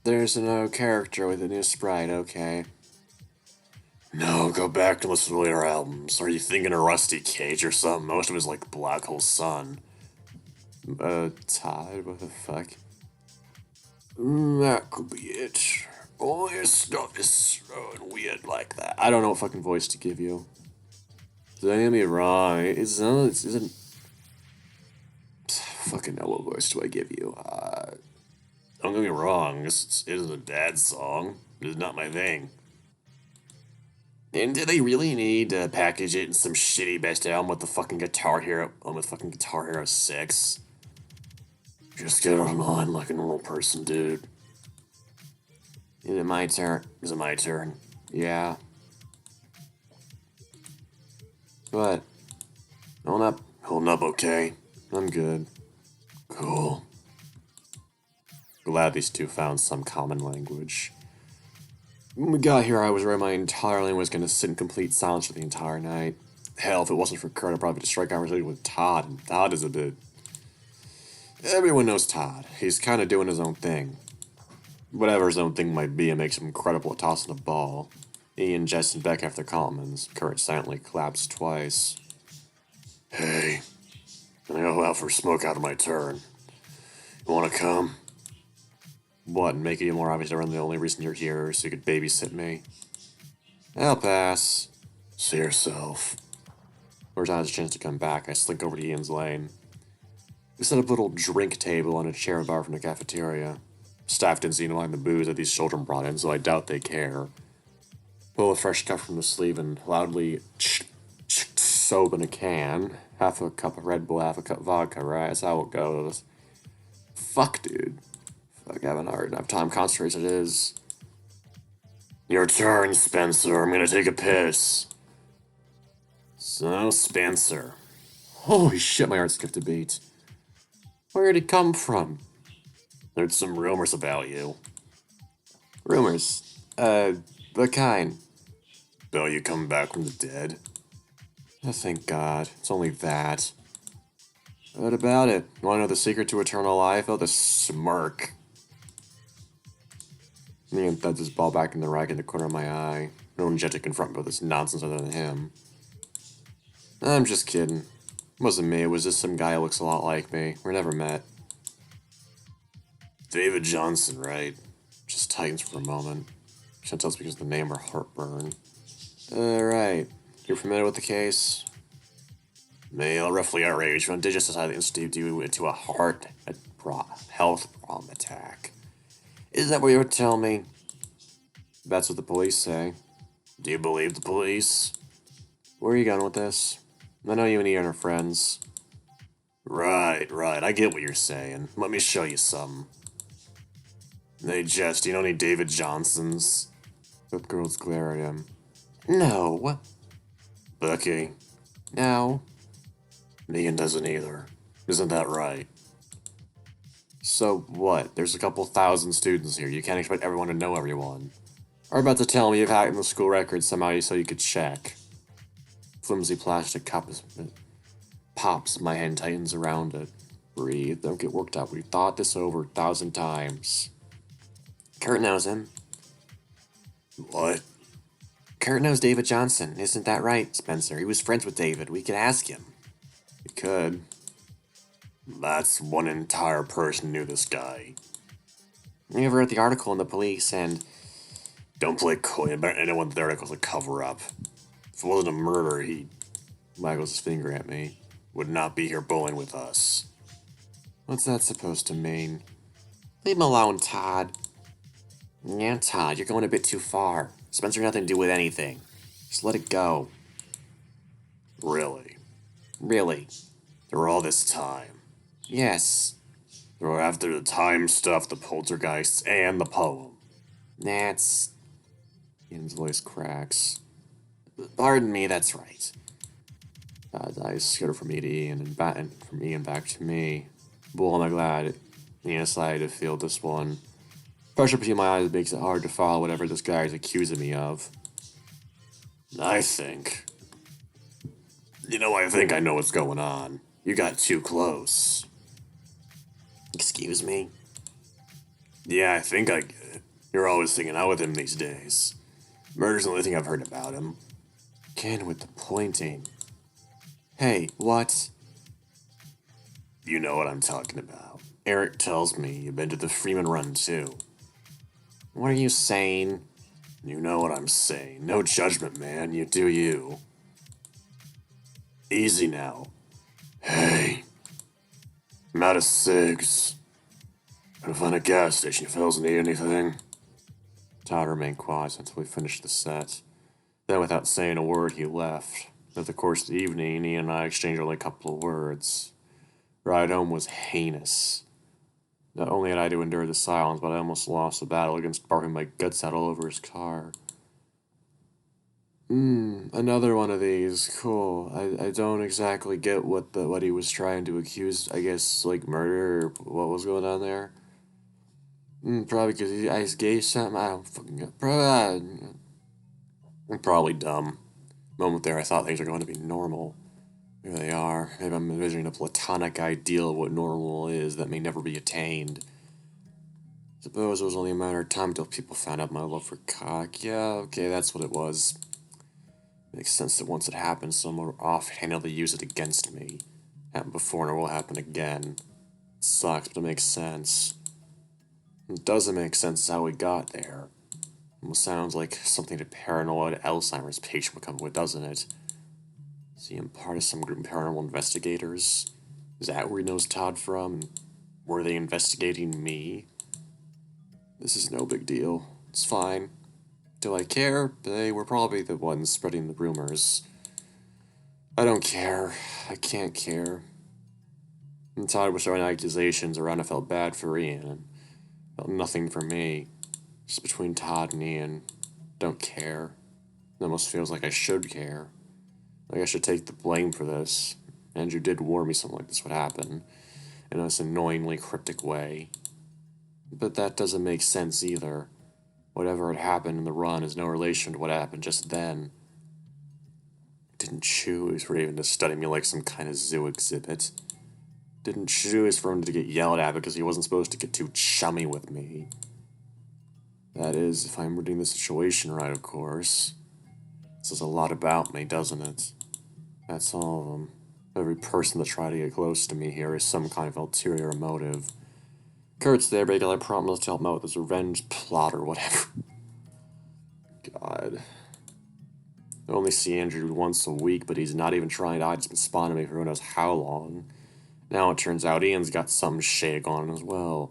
There's a new character with a new sprite, okay. No, go back and listen to later albums. Are you thinking of Rusty Cage or something? Most of it's like Black Hole Sun. Todd, what the fuck? That could be it. All this stuff is so weird like that. I don't know what fucking voice to give you. Don't get me wrong. Isn't fucking know what voice do I give you. Don't get me wrong. It is a dad song. It's not my thing. And do they really need to package it in some shitty best album with the fucking Guitar Hero, with fucking Guitar Hero 6? Just get online like a normal person, dude. Is it my turn? Is it my turn? Yeah. What? Holding up okay. I'm good. Cool. Glad these two found some common language. When we got here, I was worried my entire lane was going to sit in complete silence for the entire night. Hell, if it wasn't for Kurt, I'd probably just strike conversation with Todd, and Todd is a bit... Everyone knows Todd. He's kind of doing his own thing. Whatever his own thing might be, it makes him incredible at tossing a ball. Ian, Jess, and Beck have their commons. Kurt silently claps twice. Hey, I'm gonna go out for a smoke out of my turn. You wanna come? What, and make it even more obvious I'm the only reason you're here is so you could babysit me? I'll pass. See yourself. Before John has a chance to come back, I slink over to Ian's lane. We set up a little drink table on a chair bar from the cafeteria. Staff didn't seem to mind the booze that these children brought in, so I doubt they care. Pull a fresh cup from the sleeve and loudly soap in a can. Half a cup of Red Bull, half a cup of vodka, right? That's how it goes. Fuck, dude. Fuck, I haven't hard enough time concentrating as it is. Your turn, Spencer. I'm gonna take a piss. So, Spencer. Holy shit, my heart skipped a beat. Where'd it come from? There's some rumors about you. Rumors? What kind? About you coming back from the dead. Oh, thank God. It's only that. What about it? Want to know the secret to eternal life? Oh, the smirk. Me and thuds his ball back in the rack in the corner of my eye. No one's yet to confront me with this nonsense other than him. I'm just kidding. It wasn't me, it was just some guy who looks a lot like me. We never met. David Johnson, right? Just tightens for a moment. Can't tell it's because of the name or heartburn. Right. You're familiar with the case? Male, roughly outraged, from Indigenous Society Institute due into a health problem attack. Is that what you would tell me? That's what the police say. Do you believe the police? Where are you going with this? I know you and Ian are friends. Right. I get what you're saying. Let me show you some. Hey, Jess, do you know any David Johnsons? Both girls glare at him. No. Becky? No. Ian doesn't either. Isn't that right? So what? There's a couple thousand students here. You can't expect everyone to know everyone. Are about to tell me you've hacked the school records somehow so you could check. Flimsy plastic cup pops. My hand tightens around it. Breathe. Don't get worked up. We've thought this over 1,000 times. Kurt knows him. What? Kurt knows David Johnson. Isn't that right, Spencer? He was friends with David. We could ask him. We could. That's one entire person knew this guy. You ever read the article in the police and... Don't play coy. I bet anyone the article's a cover-up. If it wasn't a murder, he... waggles his finger at me. Would not be here bowling with us. What's that supposed to mean? Leave him alone, Todd. Yeah, Todd, you're going a bit too far. Spencer had nothing to do with anything. Just let it go. Really? Really. There were all this time. Yes. They were after the time stuff, the poltergeists, and the poem. That's... Ian's voice cracks. Pardon me, that's right. Todd's eyes skitter from me to Ian and from Ian back to me. Boy, am I glad Ian decided to feel this one. Pressure between my eyes makes it hard to follow whatever this guy is accusing me of. I think I know what's going on. You got too close. Excuse me? Yeah, I think I get it. You're always hanging out with him these days. Murder's the only thing I've heard about him. Again with the pointing. Hey, what? You know what I'm talking about. Eric tells me you've been to the Freeman Run too. What are you saying? You know what I'm saying. No judgment, man. You do you. Easy now. Hey. I'm out of cigs. Gonna find a gas station. You fellas need anything? Todd remained quiet until we finished the set. Then, without saying a word, he left. Over the course of the evening, he and I exchanged only a couple of words. Ride home was heinous. Not only had I to endure the silence, but I almost lost the battle against barking my guts out all over his car. Another one of these. Cool. I don't exactly get what he was trying to accuse, I guess, like murder or what was going on there. Probably because I gave something. I don't fucking know. I'm probably dumb. Moment there, I thought things were going to be normal. Here they are. Maybe I'm envisioning a platonic ideal of what normal is that may never be attained. Suppose it was only a matter of time until people found out my love for cock. Yeah, okay, that's what it was. Makes sense that once it happened, someone will offhandedly use it against me. Happened before and it will happen again. It sucks, but it makes sense. It doesn't make sense how we got there. Almost sounds like something a paranoid Alzheimer's patient would come up with, doesn't it? Is he part of some group of paranormal investigators? Is that where he knows Todd from? Were they investigating me? This is no big deal. It's fine. Do I care? They were probably the ones spreading the rumors. I don't care. I can't care. And Todd was throwing accusations around. I felt bad for Ian. Felt nothing for me. Just between Todd and Ian. Don't care. It almost feels like I should care. Like I should take the blame for this. Andrew did warn me something like this would happen. In this annoyingly cryptic way. But that doesn't make sense either. Whatever had happened in the run is no relation to what happened just then. I didn't choose for even to study me like some kind of zoo exhibit. Didn't choose for him to get yelled at because he wasn't supposed to get too chummy with me. That is, if I'm reading the situation right, of course. This says a lot about me, doesn't it? That's all of them. Every person that tried to get close to me here is some kind of ulterior motive. Kurt's there because I promised to help him out with his revenge plot or whatever. God. I only see Andrew once a week, but he's not even trying to hide. He's been spawning me for who knows how long. Now it turns out Ian's got some shade on him as well.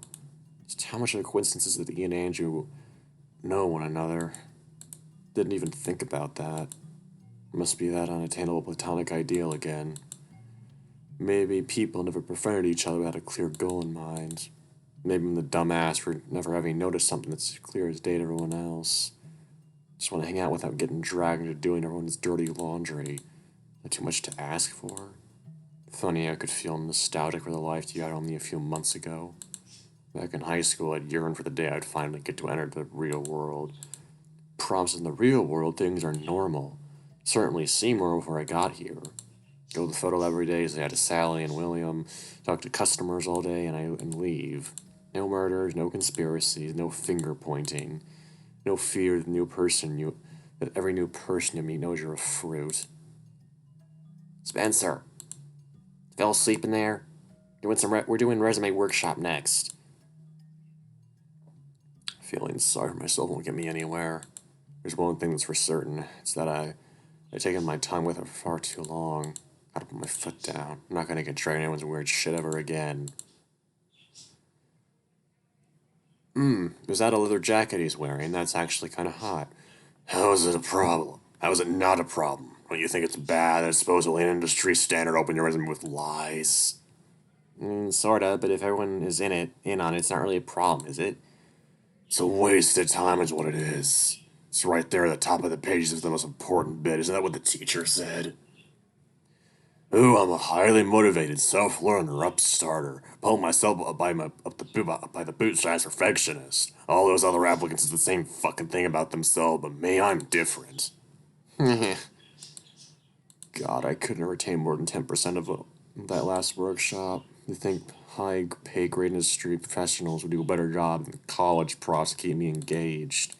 Just how much of a coincidence is it that Ian and Andrew know one another? Didn't even think about that. Must be that unattainable platonic ideal again. Maybe people never befriended each other without a clear goal in mind. Maybe I'm the dumbass for never having noticed something that's clear as day to everyone else. Just want to hang out without getting dragged into doing everyone's dirty laundry. Not too much to ask for. Funny, I could feel nostalgic for the life you had only a few months ago. Back in high school, I'd yearn for the day I'd finally get to enter the real world. Promise in the real world, things are normal. Certainly seemed normal before I got here. Go to the photo every day, say hi to Sally and William, talk to customers all day, and leave. No murders, no conspiracies, no finger pointing. No fear that every new person you meet knows you're a fruit. Spencer, fell asleep in there? We're doing resume workshop next. Feeling sorry for myself won't get me anywhere. There's one thing that's for certain. It's that I've taken my time with it for far too long. Gotta put my foot down. I'm not gonna get dragged in anyone's weird shit ever again. Is that a leather jacket he's wearing? That's actually kind of hot. How is it a problem? How is it not a problem? Don't you think it's bad that supposedly an industry standard open your resume with lies? Sorta, but if everyone is in on it, it's not really a problem, is it? It's a waste of time is what it is. It's right there at the top of the page is the most important bit. Isn't that what the teacher said? Ooh, I'm a highly motivated, self-learner, upstarter, pulling myself up by the bootstraps perfectionist. All those other applicants is the same fucking thing about themselves, but me, I'm different. God, I couldn't retain more than 10% of that last workshop. You think high pay grade industry professionals would do a better job than college profs to keep me engaged.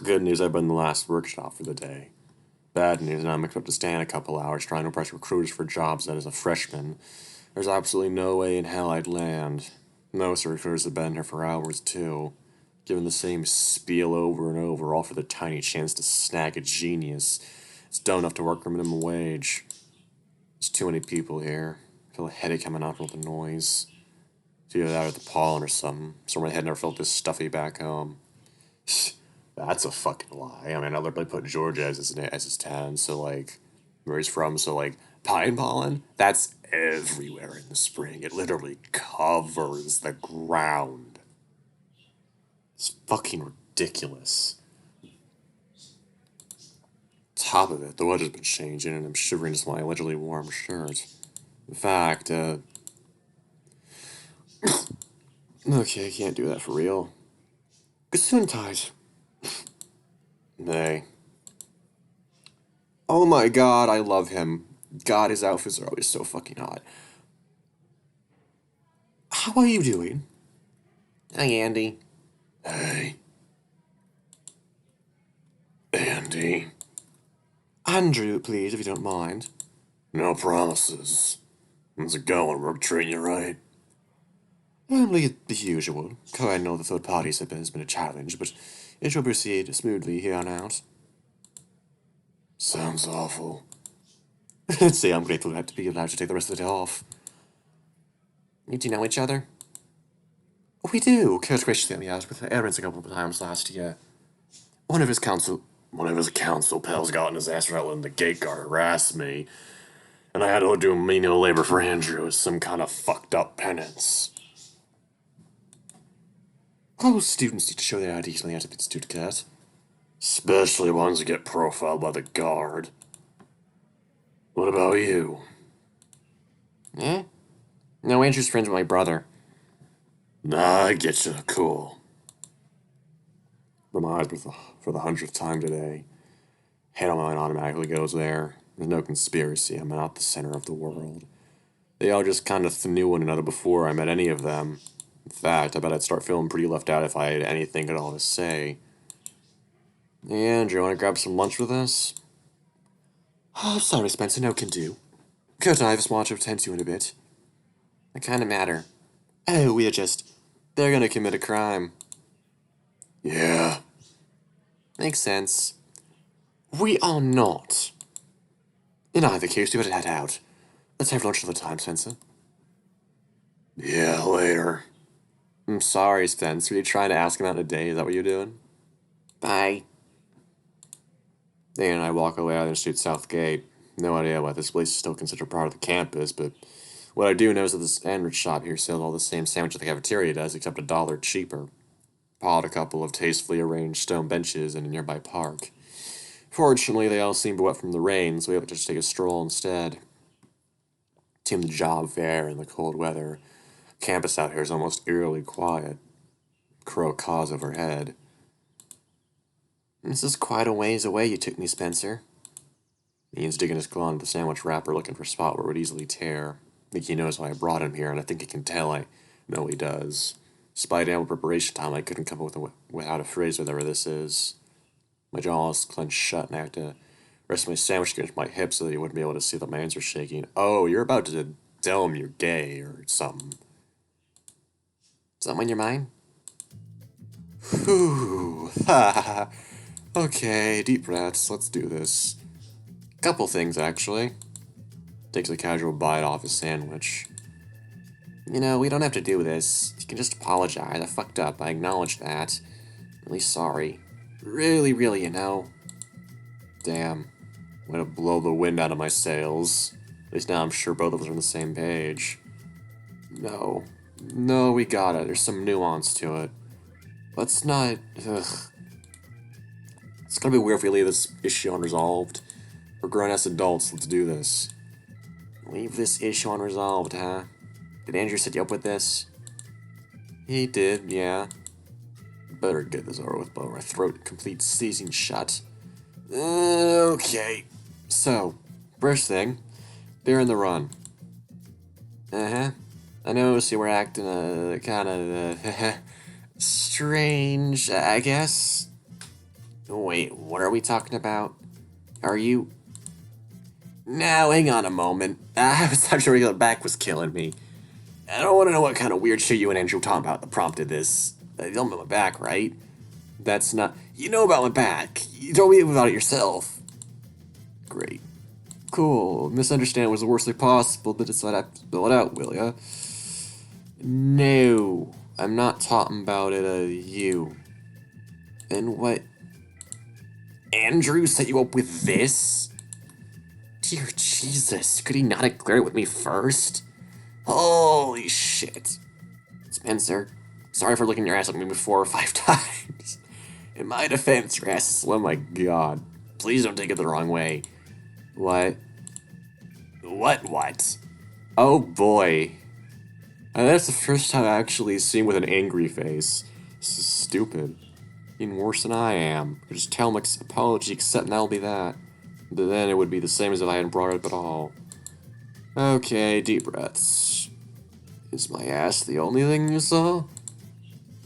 Good news, I've been the last workshop for the day. Bad news, and I'm expected to stand a couple hours trying to impress recruiters for jobs that as a freshman, there's absolutely no way in hell I'd land. Most recruiters have been here for hours too, given the same spiel over and over, all for the tiny chance to snag a genius. It's dumb enough to work for minimum wage. There's too many people here. I feel a headache coming out from all the noise. It's either that or the pollen or something. So my head never felt this stuffy back home. That's a fucking lie. I mean, I literally put Georgia as his town, so like, where he's from, so like, pine pollen? That's everywhere in the spring. It literally covers the ground. It's fucking ridiculous. Top of it, the weather's been changing, and I'm shivering just my allegedly warm shirt. In fact, okay, I can't do that for real. Gesundheit. Nay. Oh my god, I love him. God, his outfits are always so fucking hot. How are you doing? Hi, Andy. Hey. Andy. Andrew, please, if you don't mind. No promises. How's it going? Work treating you right? Only the usual. I know the third parties has been a challenge, but it shall proceed smoothly here on out. Sounds awful. See, I'm grateful to be allowed to take the rest of the day off. You two know each other? We do. Kurt graciously let me out with errands a couple of times last year. One of his council pals got in his ass for not letting the gate guard harass me, and I had to do menial labor for Andrew as some kind of fucked up penance. All students need to show their IDs when they enter the Institute, Kurt. Especially ones that get profiled by the guard. What about you? Eh? No, Andrew's friends with my brother. Nah, I get you. Cool. Reminds me for the 100th time today. Head on mine automatically goes there. There's no conspiracy. I'm not the center of the world. They all just kind of knew one another before I met any of them. In fact, I bet I'd start feeling pretty left out if I had anything at all to say. Hey, Andrew, want to grab some lunch with us? Oh, sorry, Spencer, no can do. Kurt and I have a small to attend to in a bit. That kind of matter. Oh, we are just... They're gonna commit a crime. Yeah. Makes sense. We are not. In either case, we better head out. Let's have lunch another time, Spencer. Yeah, later. I'm sorry, Spence. Were you trying to ask him out in a day? Is that what you're doing? Bye. Dan and I walk away out of the Institute South Gate. No idea why this place is still considered part of the campus, but what I do know is that this sandwich shop here sells all the same sandwich the cafeteria does, except $1 cheaper. Piled a couple of tastefully arranged stone benches in a nearby park. Fortunately, they all seem wet from the rain, so we have to just take a stroll instead. Between the job fair and the cold weather, campus out here is almost eerily quiet. Crow caws overhead. This is quite a ways away you took me, Spencer. Ian's digging his claw into the sandwich wrapper, looking for a spot where it would easily tear. I think he knows why I brought him here, and I think he can tell I know he does. Despite ample preparation time, I couldn't come up without a phrase whatever this is. My jaw is clenched shut, and I have to rest my sandwich against my hip so that he wouldn't be able to see that my hands are shaking. Oh, you're about to tell him you're gay or something. Something on your mind? Whew. Ha. Okay, deep breaths. Let's do this. Couple things, actually. Takes a casual bite off his sandwich. You know, we don't have to do this. You can just apologize. I fucked up. I acknowledge that. Really sorry. Really, really, you know. Damn. I'm gonna blow the wind out of my sails. At least now I'm sure both of us are on the same page. No. No, we got it. There's some nuance to it. Let's not... Ugh. It's gonna be weird if we leave this issue unresolved. We're grown-ass adults. Let's do this. Leave this issue unresolved, huh? Did Andrew set you up with this? He did, yeah. Better get this over with, but my throat complete seizing shut. Okay. So, first thing, they're in the run. Uh-huh. I noticed you were acting, kind of, strange, I guess. Wait, what are we talking about? Are you... Now, hang on a moment. I was not sure your back was killing me. I don't want to know what kind of weird shit you and Andrew talking about that prompted this. You don't know my back, right? That's not... You know about my back. You told me about it yourself. Great. Cool. Misunderstanding was the worst thing possible, but it's not have to spill it out, will ya? No. I'm not talking about it, you. And what... Andrew set you up with this? Dear Jesus, could he not have cleared it with me first? Holy shit. Spencer, sorry for looking your ass at me 4 or 5 times. In my defense, your ass is... Oh my god. Please don't take it the wrong way. What? What? Oh boy. That's the first time I actually seen him with an angry face. This is stupid. Even worse than I am. I just tell him apology, accept, and that'll be that. But then it would be the same as if I hadn't brought it up at all. Okay, deep breaths. Is my ass the only thing you saw?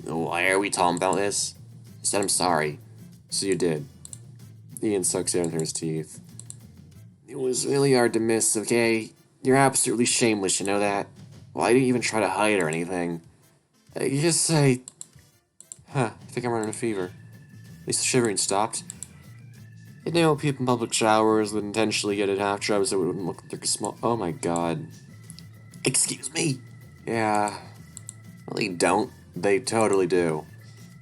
Why are we talking about this? I said I'm sorry. So you did. Ian sucks air through his teeth. It was really hard to miss, okay? You're absolutely shameless, you know that? Why didn't you even try to hide or anything? I guess I think I'm running a fever. At least the shivering stopped. I know people in public showers would intentionally get it half jobs so it wouldn't look like a small... Oh my god. Excuse me? Yeah. Well, they don't. They totally do.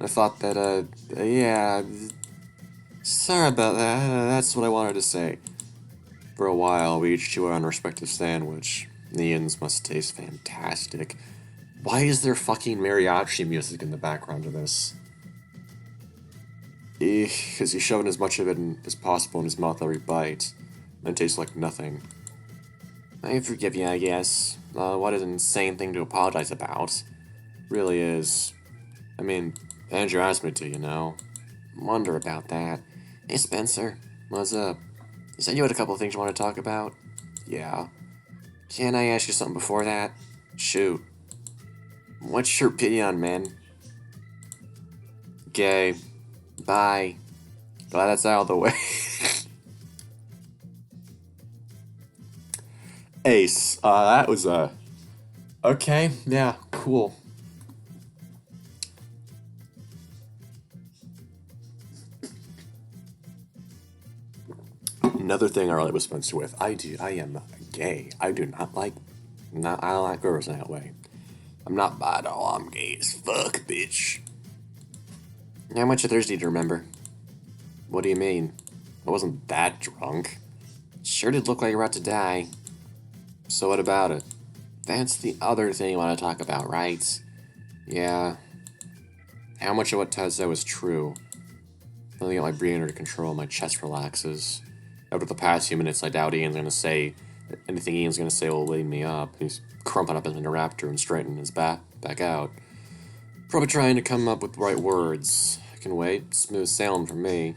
I thought that, yeah. Sorry about that. That's what I wanted to say. For a while, we each chew our own respective sandwich. Ian's must taste fantastic. Why is there fucking mariachi music in the background of this? Because he's shoving as much of it as possible in his mouth every bite. And it tastes like nothing. I forgive you, I guess. What an insane thing to apologize about. Really is. I mean, Andrew asked me to, you know. Wonder about that. Hey, Spencer. What's up? You said you had a couple of things you want to talk about? Yeah. Can I ask you something before that? Shoot. What's your opinion, man? Okay. Bye. Glad that's out of the way. Ace. That was okay, yeah, cool. Another thing I really was Spencer with. I am gay. I do not like, not, I don't like girls in that way. I'm not bi at all. I'm gay as fuck, bitch. How much of Thursday do you remember? What do you mean? I wasn't that drunk. Sure did look like you're about to die. So what about it? That's the other thing you want to talk about, right? Yeah. How much of what Todd said was true? Let me get my breathing under control, my chest relaxes. After the past few minutes, I doubt Ian's gonna say anything Ian's gonna say will lead me up. He's crumping up his interrupter and straightening his back out. Probably trying to come up with the right words. I can wait. Smooth sailing for me.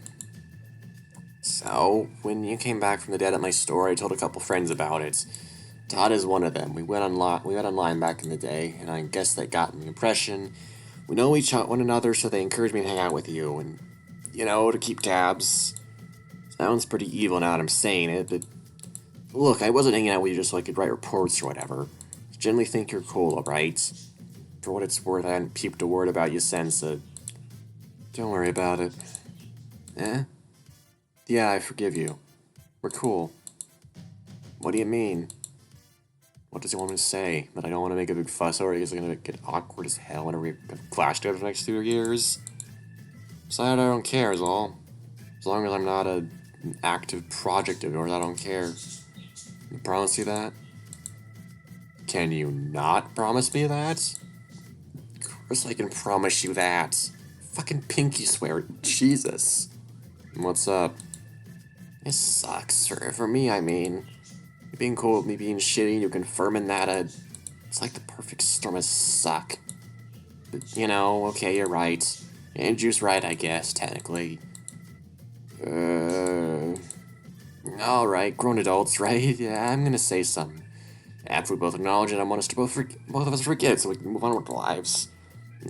So, when you came back from the dead at my store, I told a couple friends about it. Todd is one of them. We went online back in the day, and I guess they got the impression we know one another, so they encouraged me to hang out with you, and to keep tabs. Sounds pretty evil now that I'm saying it, but look, I wasn't hanging out with you just so I could write reports or whatever. I generally think you're cool, alright? For what it's worth, I hadn't peeped a word about you since. Don't worry about it. Eh? Yeah, I forgive you. We're cool. What do you mean? What does he want me to say? That I don't want to make a big fuss over it because it's going to get awkward as hell whenever we clash together for the next 2 years? Besides, I don't care is all. As long as I'm not an active project of yours, I don't care. I promise you that? Can you not promise me that? Of course I can promise you that. Fucking pinky swear. Jesus. What's up? This sucks. For me, I mean. You being cool with me being shitty, you confirming that, it's like the perfect storm of suck. But, okay, you're right. Andrew's right, I guess, technically. Alright, grown adults, right? Yeah, I'm gonna say something. After we both acknowledge it, I want us to both of us forget so we can move on with our lives.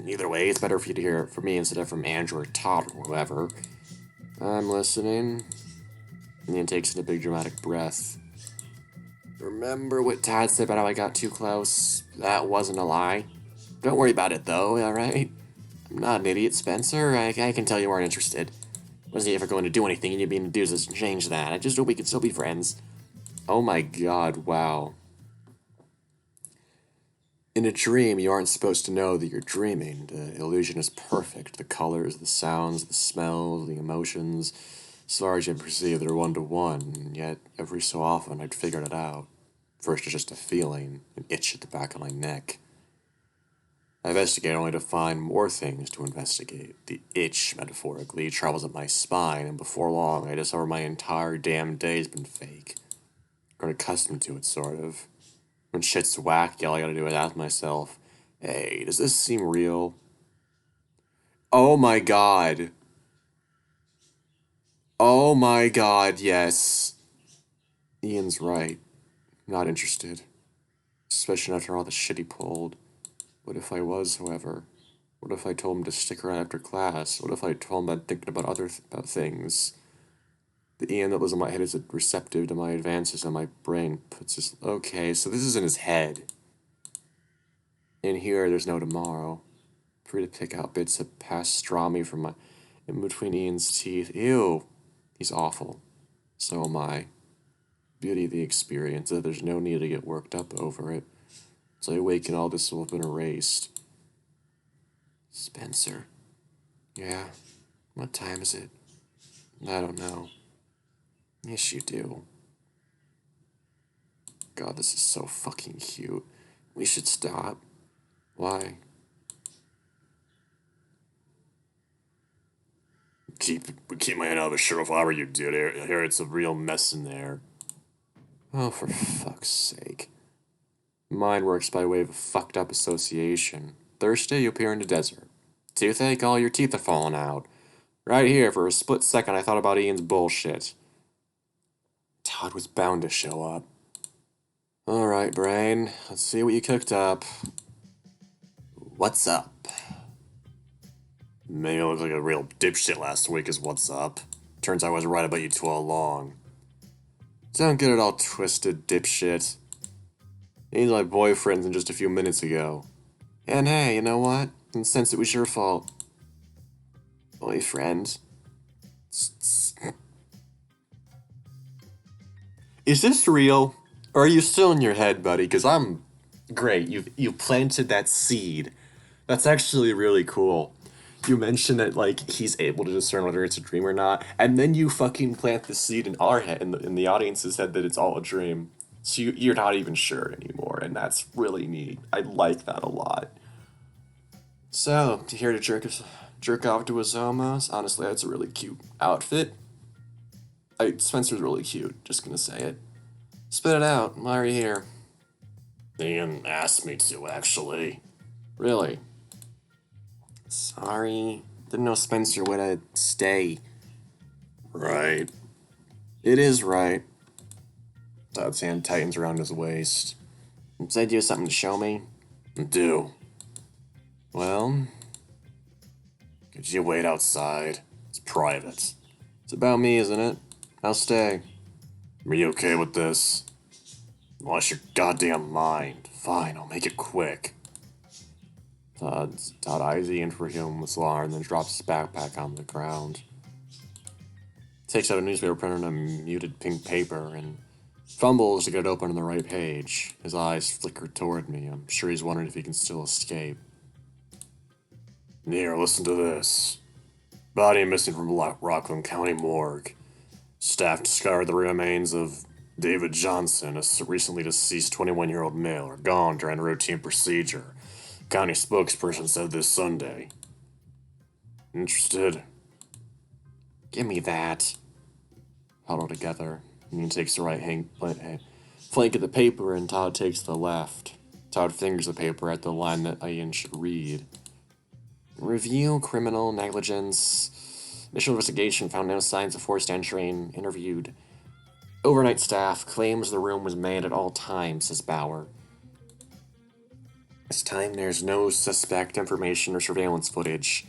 Either way, it's better for you to hear it from me instead of from Andrew or Todd or whoever. I'm listening. And Ian takes in a big dramatic breath. Remember what Todd said about how I got too close? That wasn't a lie. Don't worry about it, though, alright? I'm not an idiot, Spencer. I can tell you weren't interested. Wasn't ever going to do anything, and you being to do is change that. I just hope we can still be friends. Oh my god, wow. In a dream, you aren't supposed to know that you're dreaming. The illusion is perfect. The colors, the sounds, the smells, the emotions, as far as you can perceive, they're one-to-one, and yet every so often I'd figure it out. First, it's just a feeling, an itch at the back of my neck. I investigate only to find more things to investigate. The itch, metaphorically, travels up my spine, and before long, I discover my entire damn day's been fake. Grown accustomed to it, sort of. When shit's wacky, all I gotta do is ask myself, hey, does this seem real? Oh my god. Oh my god, yes. Ian's right. Not interested. Especially after all the shit he pulled. What if I was, however? What if I told him to stick around after class? What if I told him I'm thinking about about things? The Ian that lives in my head is receptive to my advances, and my brain puts his... Okay, so this is in his head. In here, there's no tomorrow. Free to pick out bits of pastrami from my... in between Ian's teeth. Ew! He's awful. So am I. Beauty of the experience, that there's no need to get worked up over it. So I awaken, all this will have been erased. Spencer. Yeah? What time is it? I don't know. Yes, you do. God, this is so fucking cute. We should stop. Why? Keep my hand out of a sugar flower, you dude. Here, it's a real mess in there. Oh, for fuck's sake. Mine works by way of a fucked up association. Thirsty, you appear in the desert. Toothache, all your teeth are falling out. Right here, for a split second, I thought about Ian's bullshit. Todd was bound to show up. Alright, brain. Let's see what you cooked up. What's up? Made me look like a real dipshit last week is what's up. Turns out I was right about you two all along. Don't get it all twisted, dipshit. He's my boyfriend than just a few minutes ago. And hey, you know what? In a sense, it was your fault. Boyfriend. Is this real? Or are you still in your head, buddy? Because I'm great. You planted that seed. That's actually really cool. You mentioned that like he's able to discern whether it's a dream or not, and then you fucking plant the seed in our head, in the audience's head, that it's all a dream. So you're not even sure anymore, and that's really neat. I like that a lot. So, here to jerk off to his homos. Honestly, that's a really cute outfit. Spencer's really cute. Just gonna say it. Spit it out. Why are you here? Ian asked me to, actually. Really? Sorry. Didn't know Spencer would stay. Right. It is right. Todd's hand tightens around his waist. Said you have something to show me? I do. Well, could you wait outside? It's private. It's about me, isn't it? I'll stay. Are you okay with this? Lost your goddamn mind. Fine, I'll make it quick. Todd eyes Ian for him with alarm, then drops his backpack on the ground. Takes out a newspaper printer and a muted pink paper and fumbles to get it open on the right page. His eyes flicker toward me. I'm sure he's wondering if he can still escape. Here, listen to this. Body missing from Rockland County morgue. Staff discovered the remains of David Johnson, a recently deceased 21-year-old male, are gone during a routine procedure. County spokesperson said this Sunday. Interested? Give me that. Huddled together. Ian takes the right flank of the paper and Todd takes the left. Todd fingers the paper at the line that Ian should read. Review criminal negligence. Initial investigation found no signs of forced entry and interviewed. Overnight staff claims the room was manned at all times, says Bauer. This time there's no suspect information or surveillance footage.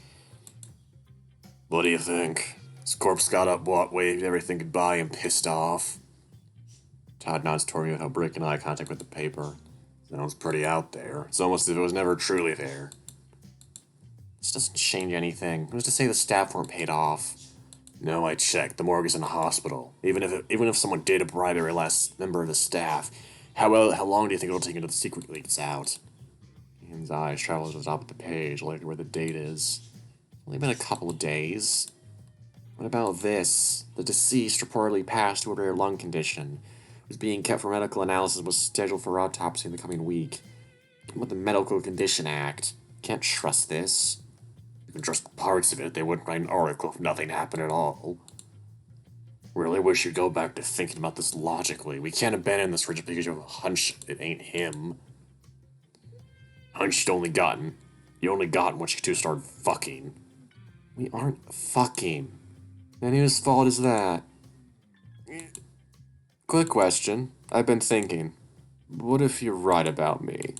What do you think? His corpse got up, waved everything goodbye, and pissed off. Todd nods toward me without breaking eye contact with the paper. Sounds pretty out there. It's almost as if it was never truly there. This doesn't change anything. Who's to say the staff weren't paid off? No, I checked. The morgue is in a hospital. Even if someone did bribe every last member of the staff, how long do you think it'll take until the secret leaks out? Ian's eyes travel to the top of the page, like where the date is. Only been a couple of days. What about this? The deceased reportedly passed due to a lung condition. Was being kept for medical analysis, was scheduled for autopsy in the coming week. With the Medical Condition Act. Can't trust this. You can trust parts of it. They wouldn't write an article if nothing happened at all. Really wish you'd go back to thinking about this logically. We can't abandon this for just because you have a hunch it ain't him. Hunch you only gotten once you two started fucking. We aren't fucking. And whose fault is that? Quick question. I've been thinking. What if you're right about me?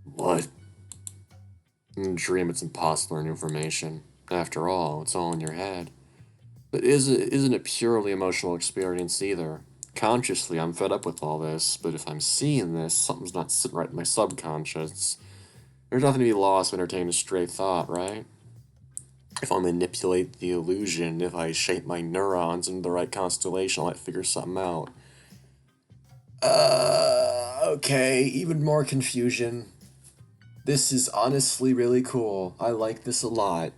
What? In a dream, it's impossible to learn information. After all, it's all in your head. But isn't it purely emotional experience either? Consciously, I'm fed up with all this, but if I'm seeing this, something's not sitting right in my subconscious. There's nothing to be lost when entertaining a stray thought, right? If I manipulate the illusion, if I shape my neurons into the right constellation, I might figure something out. Okay, even more confusion. This is honestly really cool. I like this a lot.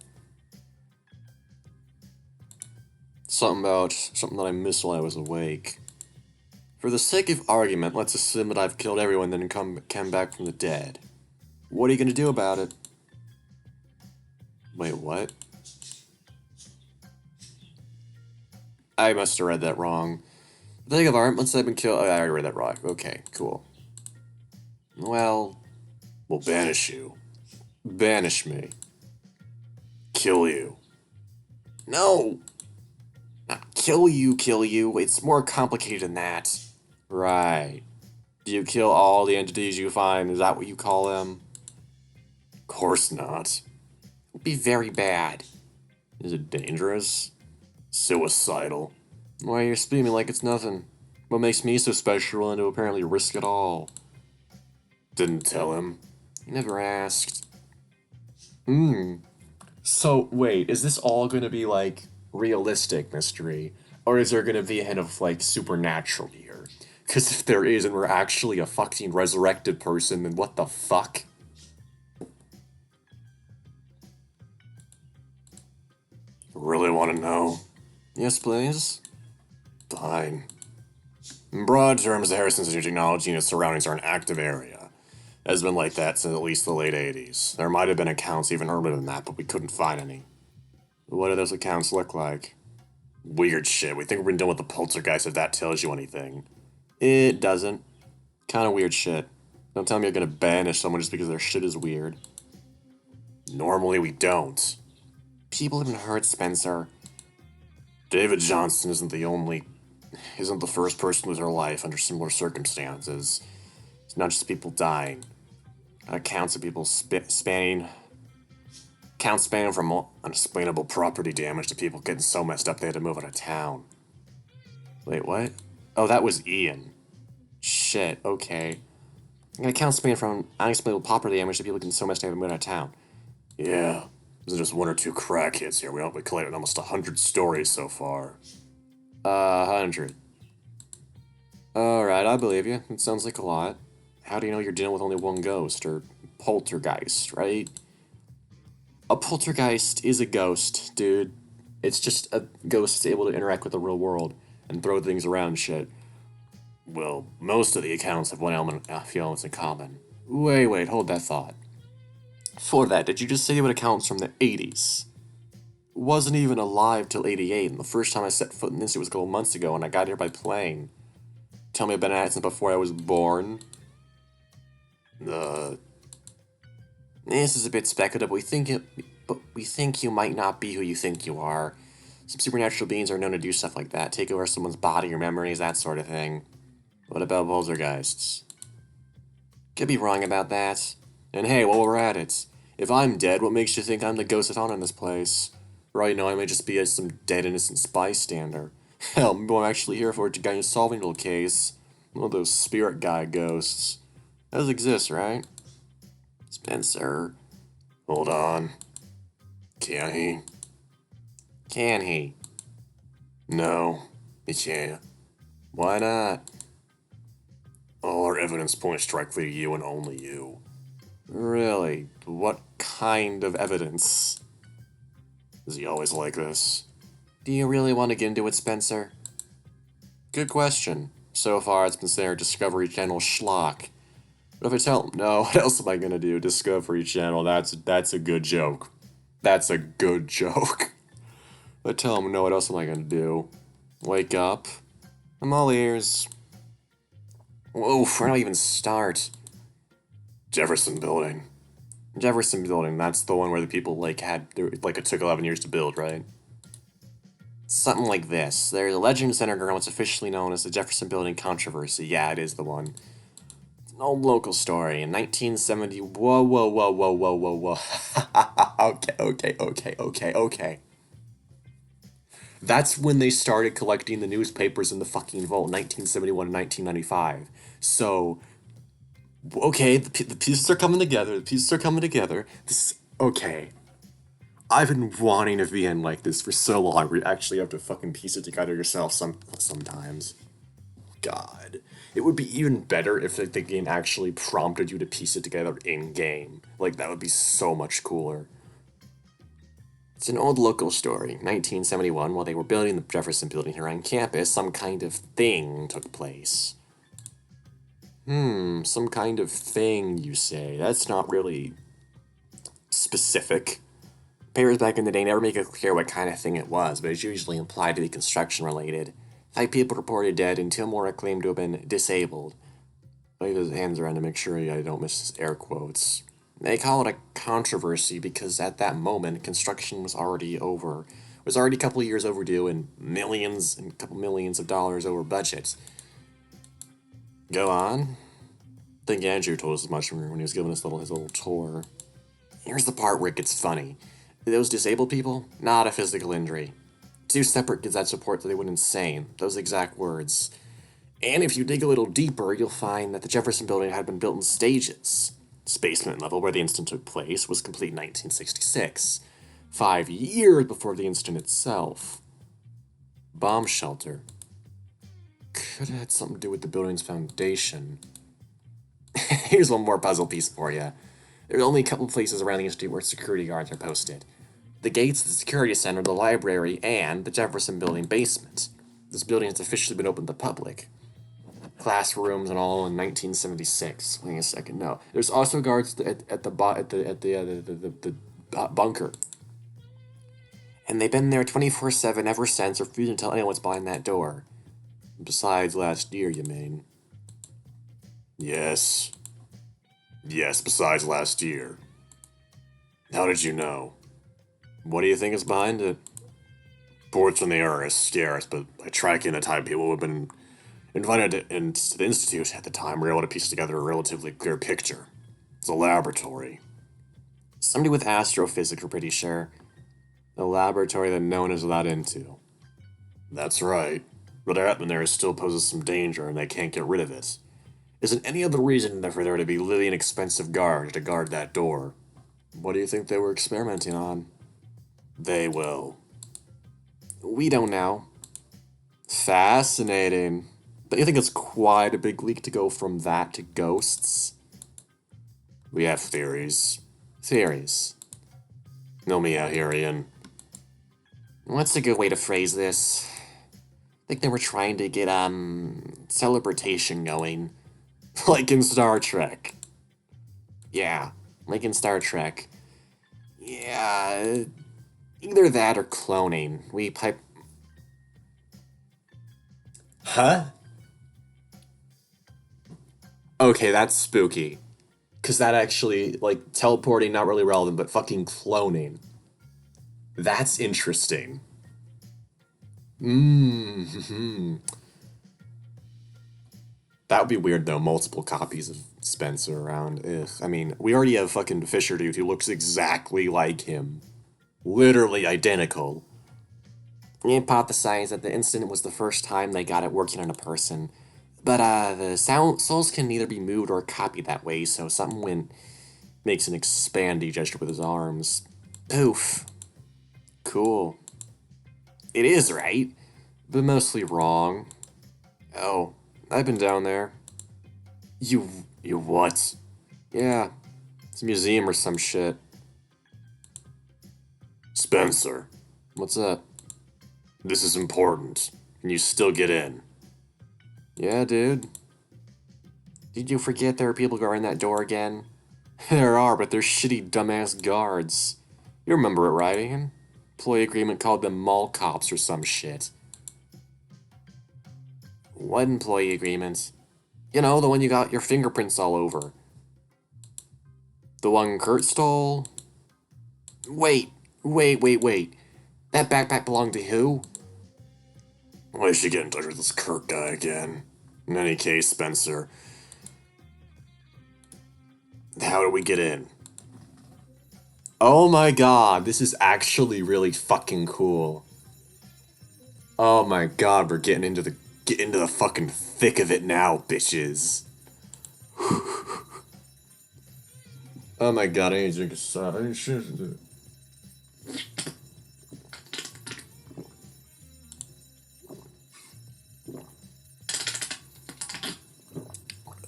Something that I missed while I was awake. For the sake of argument, let's assume that I've killed everyone then come back from the dead. What are you gonna do about it? Wait, what? I must have read that wrong. For the sake of argument, once I've been killed... Oh, I already read that wrong. Okay, cool. Well, we'll banish you. Banish me. Kill you. No! Not kill you. It's more complicated than that. Right. Do you kill all the entities you find? Is that what you call them? Of course not. It would be very bad. Is it dangerous? Suicidal. Why are you speaking like it's nothing? What makes me so special and to apparently risk it all? Didn't tell him. You never asked. So, wait, is this all gonna be, like, realistic mystery? Or is there gonna be a hint of, like, supernatural here? Because if there is and we're actually a fucking resurrected person, then what the fuck? Really want to know? Yes, please. Fine. In broad terms, the Harrison's new technology and its surroundings are an active area. It has been like that since at least the late 80s. There might have been accounts even earlier than that, but we couldn't find any. What do those accounts look like? Weird shit. We think we've been dealing with the poltergeist if that tells you anything. It doesn't. Kinda weird shit. Don't tell me you're gonna banish someone just because their shit is weird. Normally we don't. People have been hurt, Spencer. David Johnson isn't the first person to lose their life under similar circumstances. It's not just people dying. Accounts of people spanning from unexplainable property damage to people getting so messed up they had to move out of town. Wait, what? Oh, that was Ian. Shit, okay. Accounts spanning from unexplainable property damage to people getting so messed up they had to move out of town. Yeah. There's just one or two crackheads here. We collected almost 100 stories so far. 100. Alright, I believe you. It sounds like a lot. How do you know you're dealing with only one ghost, or poltergeist, right? A poltergeist is a ghost, dude. It's just a ghost that's able to interact with the real world and throw things around and shit. Well, most of the accounts have a few elements in common. Wait, hold that thought. For that, did you just say it accounts from the 80s? Wasn't even alive till 88, and the first time I set foot in this, it was a couple months ago, and I got here by plane. Tell me I've been at it since before I was born. This is a bit speculative, but we think you might not be who you think you are. Some supernatural beings are known to do stuff like that, take over someone's body or memories, that sort of thing. What about poltergeists? Could be wrong about that. And hey, while we're at it, if I'm dead, what makes you think I'm the ghost that's haunting this place? For all you know, I may just be some dead innocent bystander. Hell, maybe I'm actually here for it to guide you solving a little case. One of those spirit guy ghosts. Those exist, right? Spencer. Hold on. Can he? Can he? No, he can't. Why not? All our evidence points directly to you and only you. Really? What kind of evidence? Is he always like this? Do you really want to get into it, Spencer? Good question. So far, it's been saying Discovery Channel schlock. But if I tell him no, what else am I gonna do? Discovery Channel, that's a good joke. That's a good joke. If I tell him no, what else am I gonna do? Wake up? I'm all ears. Whoa, where do I even start? Jefferson Building. Jefferson Building, that's the one where the people, it took 11 years to build, right? Something like this. There's a legend centered around what's officially known as the Jefferson Building controversy. Yeah, it is the one. It's an old local story. In 1970... Whoa. Okay. That's when they started collecting the newspapers in the fucking vault, 1971 and 1995. So... Okay, the pieces are coming together. Okay. I've been wanting to be in like this for so long. Where you actually have to fucking piece it together yourself sometimes. God. It would be even better if the game actually prompted you to piece it together in-game. Like, that would be so much cooler. It's an old local story. 1971, while they were building the Jefferson Building here on campus, some kind of thing took place. Some kind of thing, you say. That's not really specific. Papers back in the day never make it clear what kind of thing it was, but it's usually implied to be construction-related. 5 people reported dead and 2 more are claimed to have been disabled. Wave his hands around to make sure I don't miss his air quotes. They call it a controversy because at that moment, construction was already over. It was already a couple of years overdue and a couple millions of dollars over budget. Go on. I think Andrew told us as much when he was giving us his little tour. Here's the part where it gets funny. Those disabled people, not a physical injury. Two separate kids had support that they went insane. Those exact words. And if you dig a little deeper, you'll find that the Jefferson Building had been built in stages. This basement level where the incident took place was complete in 1966, 5 years before the incident itself. Bomb shelter. Could have had something to do with the building's foundation. Here's one more puzzle piece for you. There are only a couple places around the institute where security guards are posted. The gates of the security center, the library, and the Jefferson Building basement. This building has officially been opened to the public. Classrooms and all in 1976. Wait a second, no. There's also guards at the bunker. And they've been there 24/7 ever since, refusing to tell anyone what's behind that door. Besides last year, you mean? Yes. Yes, besides last year. How did you know? What do you think is behind it? Reports from the IRS scare us, but by tracking the type of people who have been invited into the institute at the time, we were able to piece together a relatively clear picture. It's a laboratory. Somebody with astrophysics, we're pretty sure. A laboratory that no one is allowed into. That's right. But our atmosphere still poses some danger and they can't get rid of it. Isn't any other reason for there to be really inexpensive guards to guard that door? What do you think they were experimenting on? They will. We don't know. Fascinating. Don't you think it's quite a big leap to go from that to ghosts? We have theories. Theories. Know me out here, Ian. What's a good way to phrase this? I think they were trying to get, celebration going. Like in Star Trek. Yeah, like in Star Trek. Yeah, either that or cloning. We pipe... Huh? Okay, that's spooky. Because that actually, like, teleporting, not really relevant, but fucking cloning. That's interesting. Mm-hmm. That would be weird, though. Multiple copies of Spencer around. Ugh. I mean, we already have fucking Fisher Dude who looks exactly like him. Literally identical. We hypothesized that the incident was the first time they got it working on a person. But, the souls can neither be moved or copied that way, so something makes an expandy gesture with his arms. Oof. Cool. It is right, but mostly wrong. Oh, I've been down there. You what? Yeah, it's a museum or some shit. Spencer. What's up? This is important. Can you still get in? Yeah, dude. Did you forget there are people guarding that door again? There are, but they're shitty dumbass guards. You remember it, right, Ian? Employee agreement called them mall cops or some shit. What employee agreement? You know, the one you got your fingerprints all over. The one Kurt stole? Wait. That backpack belonged to who? I should get in touch with this Kurt guy again. In any case, Spencer, how do we get in? Oh my god, this is actually really fucking cool. Oh my god, we're getting into the fucking thick of it now, bitches. Oh my god, I need to drink a soda.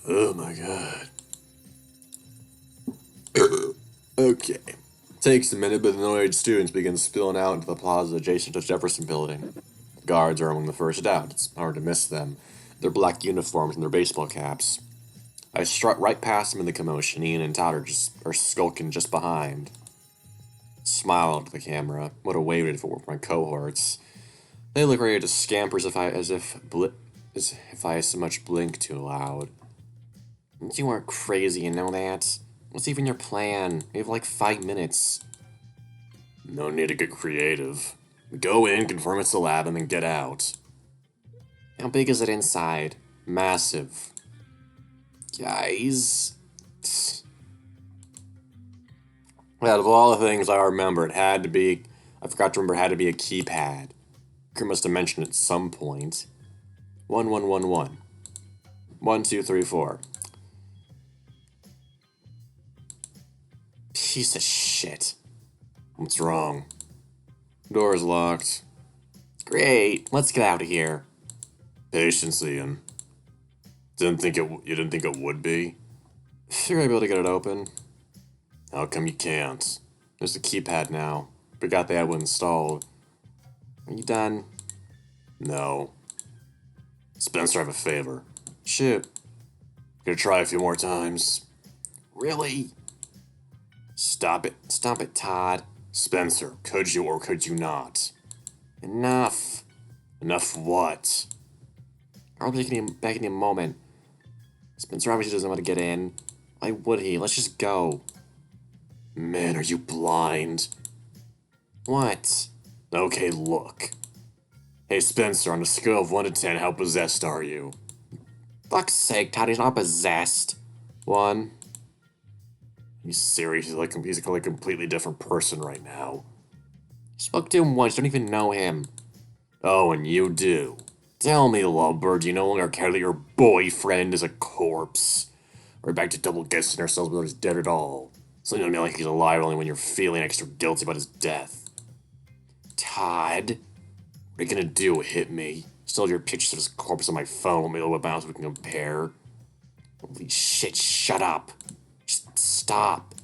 Oh my god. Okay. Takes a minute, but the annoyed students begin spilling out into the plaza adjacent to Jefferson Building. The guards are among the first out. It's hard to miss them. Their black uniforms and their baseball caps. I strut right past them in the commotion. Ian and Todd are skulking just behind. Smiled at the camera. Would have waited if it were my cohorts. They look ready to scamper as if I so much blink too loud. You aren't crazy, you know that? What's even your plan? We have like 5 minutes. No need to get creative. Go in, confirm it's a lab, and then get out. How big is it inside? Massive. Guys. Out of all the things I remember, it had to be. I forgot to remember it had to be a keypad. You must have mentioned it at some point. 1111. 1234. Piece of shit. What's wrong? Door is locked. Great. Let's get out of here. Patience, Ian. You didn't think it would be? You're able to get it open. How come you can't? There's a keypad now. We got the app installed. Are you done? No. Spencer, I have a favor. Shoot. Gonna try a few more times. Really? Stop it. Stop it, Todd. Spencer, could you or could you not? Enough. Enough what? I'll be back in a moment. Spencer obviously doesn't want to get in. Why would he? Let's just go. Man, are you blind? What? Okay, look. Hey, Spencer, on a scale of 1 to 10, how possessed are you? Fuck's sake, Todd, he's not possessed. 1. He's serious. He's like a completely different person right now. Spoke to him once, don't even know him. Oh, and you do. Tell me, lovebird, you no longer care that your boyfriend is a corpse. We're back to double guessing ourselves whether he's dead at all. Something to me like he's alive only when you're feeling extra guilty about his death. Todd, what are you gonna do? Hit me? Still have your pictures of his corpse on my phone. Let me know what else we can compare. Holy shit, shut up. Just stop.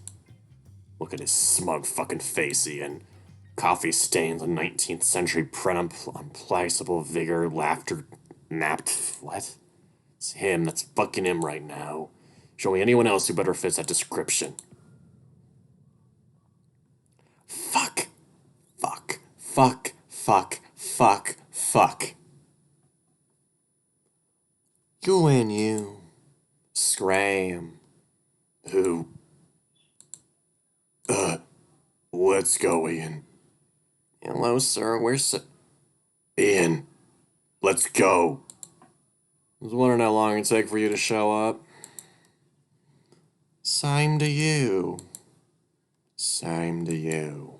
Look at his smug fucking face, Ian. Coffee stains, a 19th century print, unplaceable vigor, laughter, napped. What? It's him. That's fucking him right now. Show me anyone else who better fits that description. Fuck. Fuck. Fuck. Fuck. Fuck. Fuck. You and you. Scram. Who? Let's go, Ian. Hello, sir. Where's... Ian. Let's go. I was wondering how long it'd take for you to show up. Same to you. Same to you.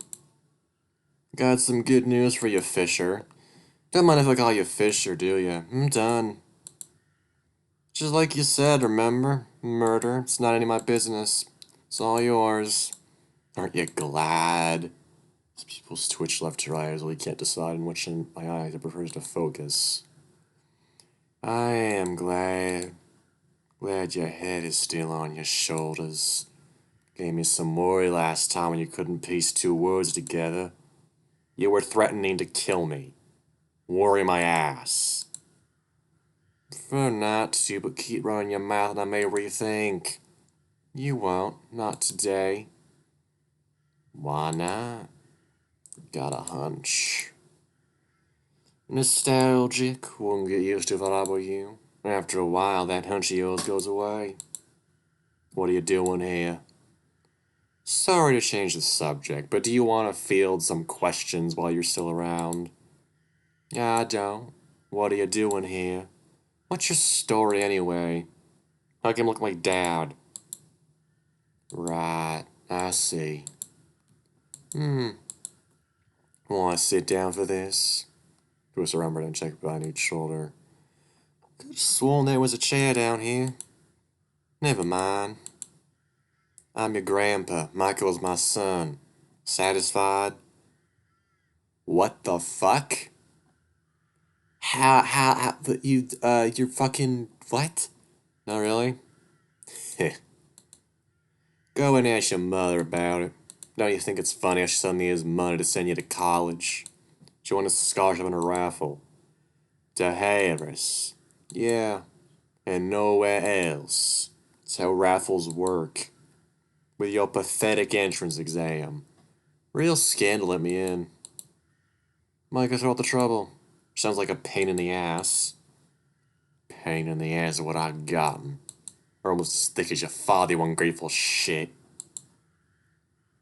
Got some good news for you, Fisher. Don't mind if I call you Fisher, do you? I'm done. Just like you said, remember? Murder. It's not any of my business. It's all yours. Aren't you glad? People's twitch left to right as well. You can't decide on which in my eyes it prefers to focus. I am glad. Glad your head is still on your shoulders. Gave me some worry last time when you couldn't piece 2 words together. You were threatening to kill me. Worry my ass. Prefer not to, but keep running your mouth and I may rethink. You won't. Not today. Why not? Got a hunch. Nostalgic. Wouldn't get used to if I were you. After a while, that hunch of yours goes away. What are you doing here? Sorry to change the subject, but do you want to field some questions while you're still around? I don't. What are you doing here? What's your story anyway? How come you look like Dad? Right, I see. Want to sit down for this? Twist around and check behind each shoulder. Could have sworn there was a chair down here. Never mind. I'm your grandpa. Michael's my son. Satisfied? What the fuck? You're fucking, what? Not really? Heh. Go and ask your mother about it. Don't you think it's funny how she suddenly has money to send you to college? She won a scholarship in a raffle. To Harris. Yeah. And nowhere else. That's how raffles work. With your pathetic entrance exam. Real scandal let me in. Might go through all the trouble. Sounds like a pain in the ass. Pain in the ass is what I've gotten. Or almost as thick as your father, you ungrateful shit.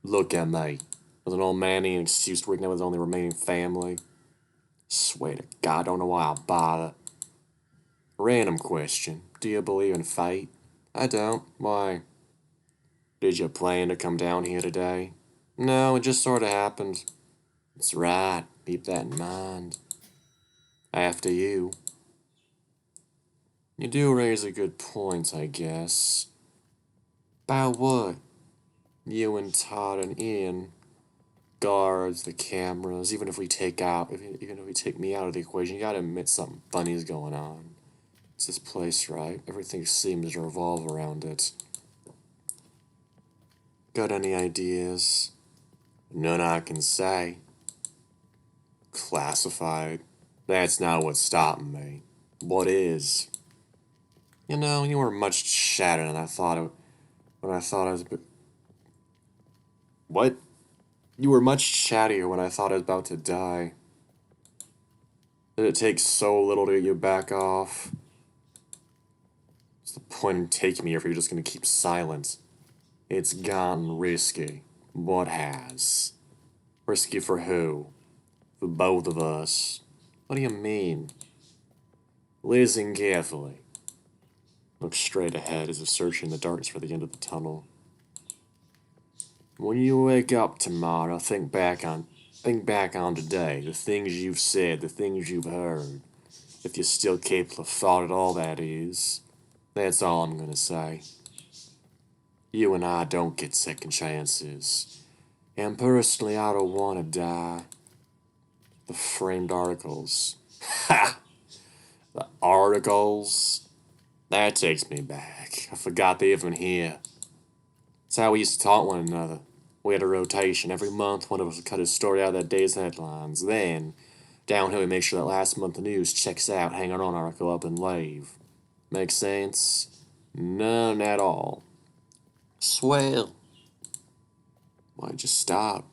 Look at me. As an old man needing an excuse to reconnect with his only remaining family. Swear to God, I don't know why I bother. Random question. Do you believe in fate? I don't. Why? Did you plan to come down here today? No, it just sort of happened. That's right. Keep that in mind. After you. You do raise a good point, I guess. About what? You and Todd and Ian, guards, the cameras. Even if we take me out of the equation, you gotta admit something funny's going on. It's this place, right? Everything seems to revolve around it. Got any ideas? None I can say. Classified. That's not what's stopping me. What is? You know, you were much chattier than I thought it. When I thought I was. What? You were much chattier when I thought I was about to die. Did it take so little to get you back off? What's the point in taking me if you're just gonna keep silent? It's gotten risky. What has? Risky for who? For both of us. What do you mean? Listen carefully. Look straight ahead as if searching the darkness for the end of the tunnel. When you wake up tomorrow, think back on today, the things you've said, the things you've heard. If you're still capable of thought at all, that is. That's all I'm gonna say. You and I don't get second chances. And personally, I don't want to die. The framed articles. Ha! The articles? That takes me back. I forgot they even here. That's how we used to talk one another. We had a rotation. Every month, one of us would cut a story out of that day's headlines. Then, downhill, we make sure that last month the news checks out, hang on article up and leave. Make sense? None at all. Swell. Why'd you stop?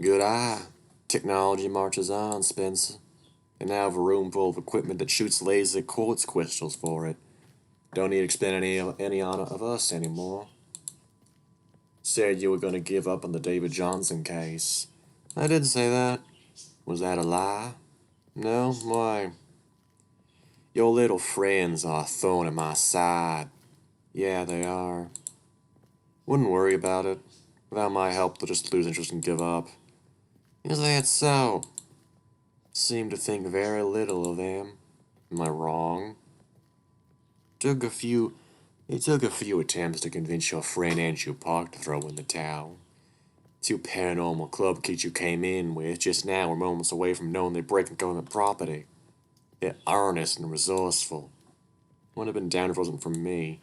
Good eye. Technology marches on, Spencer. They now have a room full of equipment that shoots laser quartz crystals for it. Don't need to expend any on of us anymore. Said you were going to give up on the David Johnson case. I didn't say that. Was that a lie? No? Why? Your little friends are a thorn in my side. Yeah, they are. Wouldn't worry about it. Without my help, they'll just lose interest and give up. Is that so? Seem to think very little of them. Am I wrong? Took a few... It took a few attempts to convince your friend Andrew Park to throw in the towel. Two paranormal club kids you came in with just now were moments away from knowing they're breaking government property. They're earnest and resourceful. Wouldn't have been down if it wasn't for me.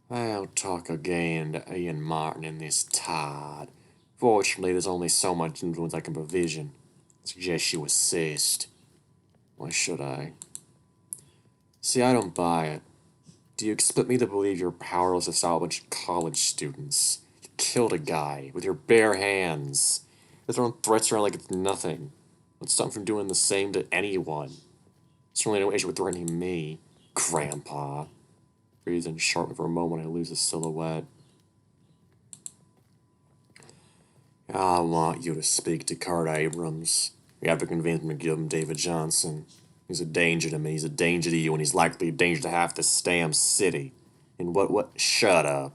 I'll talk again to Ian Martin and this Todd. Fortunately, there's only so much influence I can provision. Suggest you assist. Why should I? See, I don't buy it. Do you expect me to believe you're powerless to stop a bunch of college students? You killed a guy with your bare hands. You're throwing threats around like it's nothing. Let's stop from doing the same to anyone. Certainly no issue with threatening me, Grandpa. Breathes in sharply for a moment, I lose his silhouette. I want you to speak to Kurt Abrams. You have to convince him to give him David Johnson. He's a danger to me, he's a danger to you, and he's likely a danger to half this damn city. And shut up.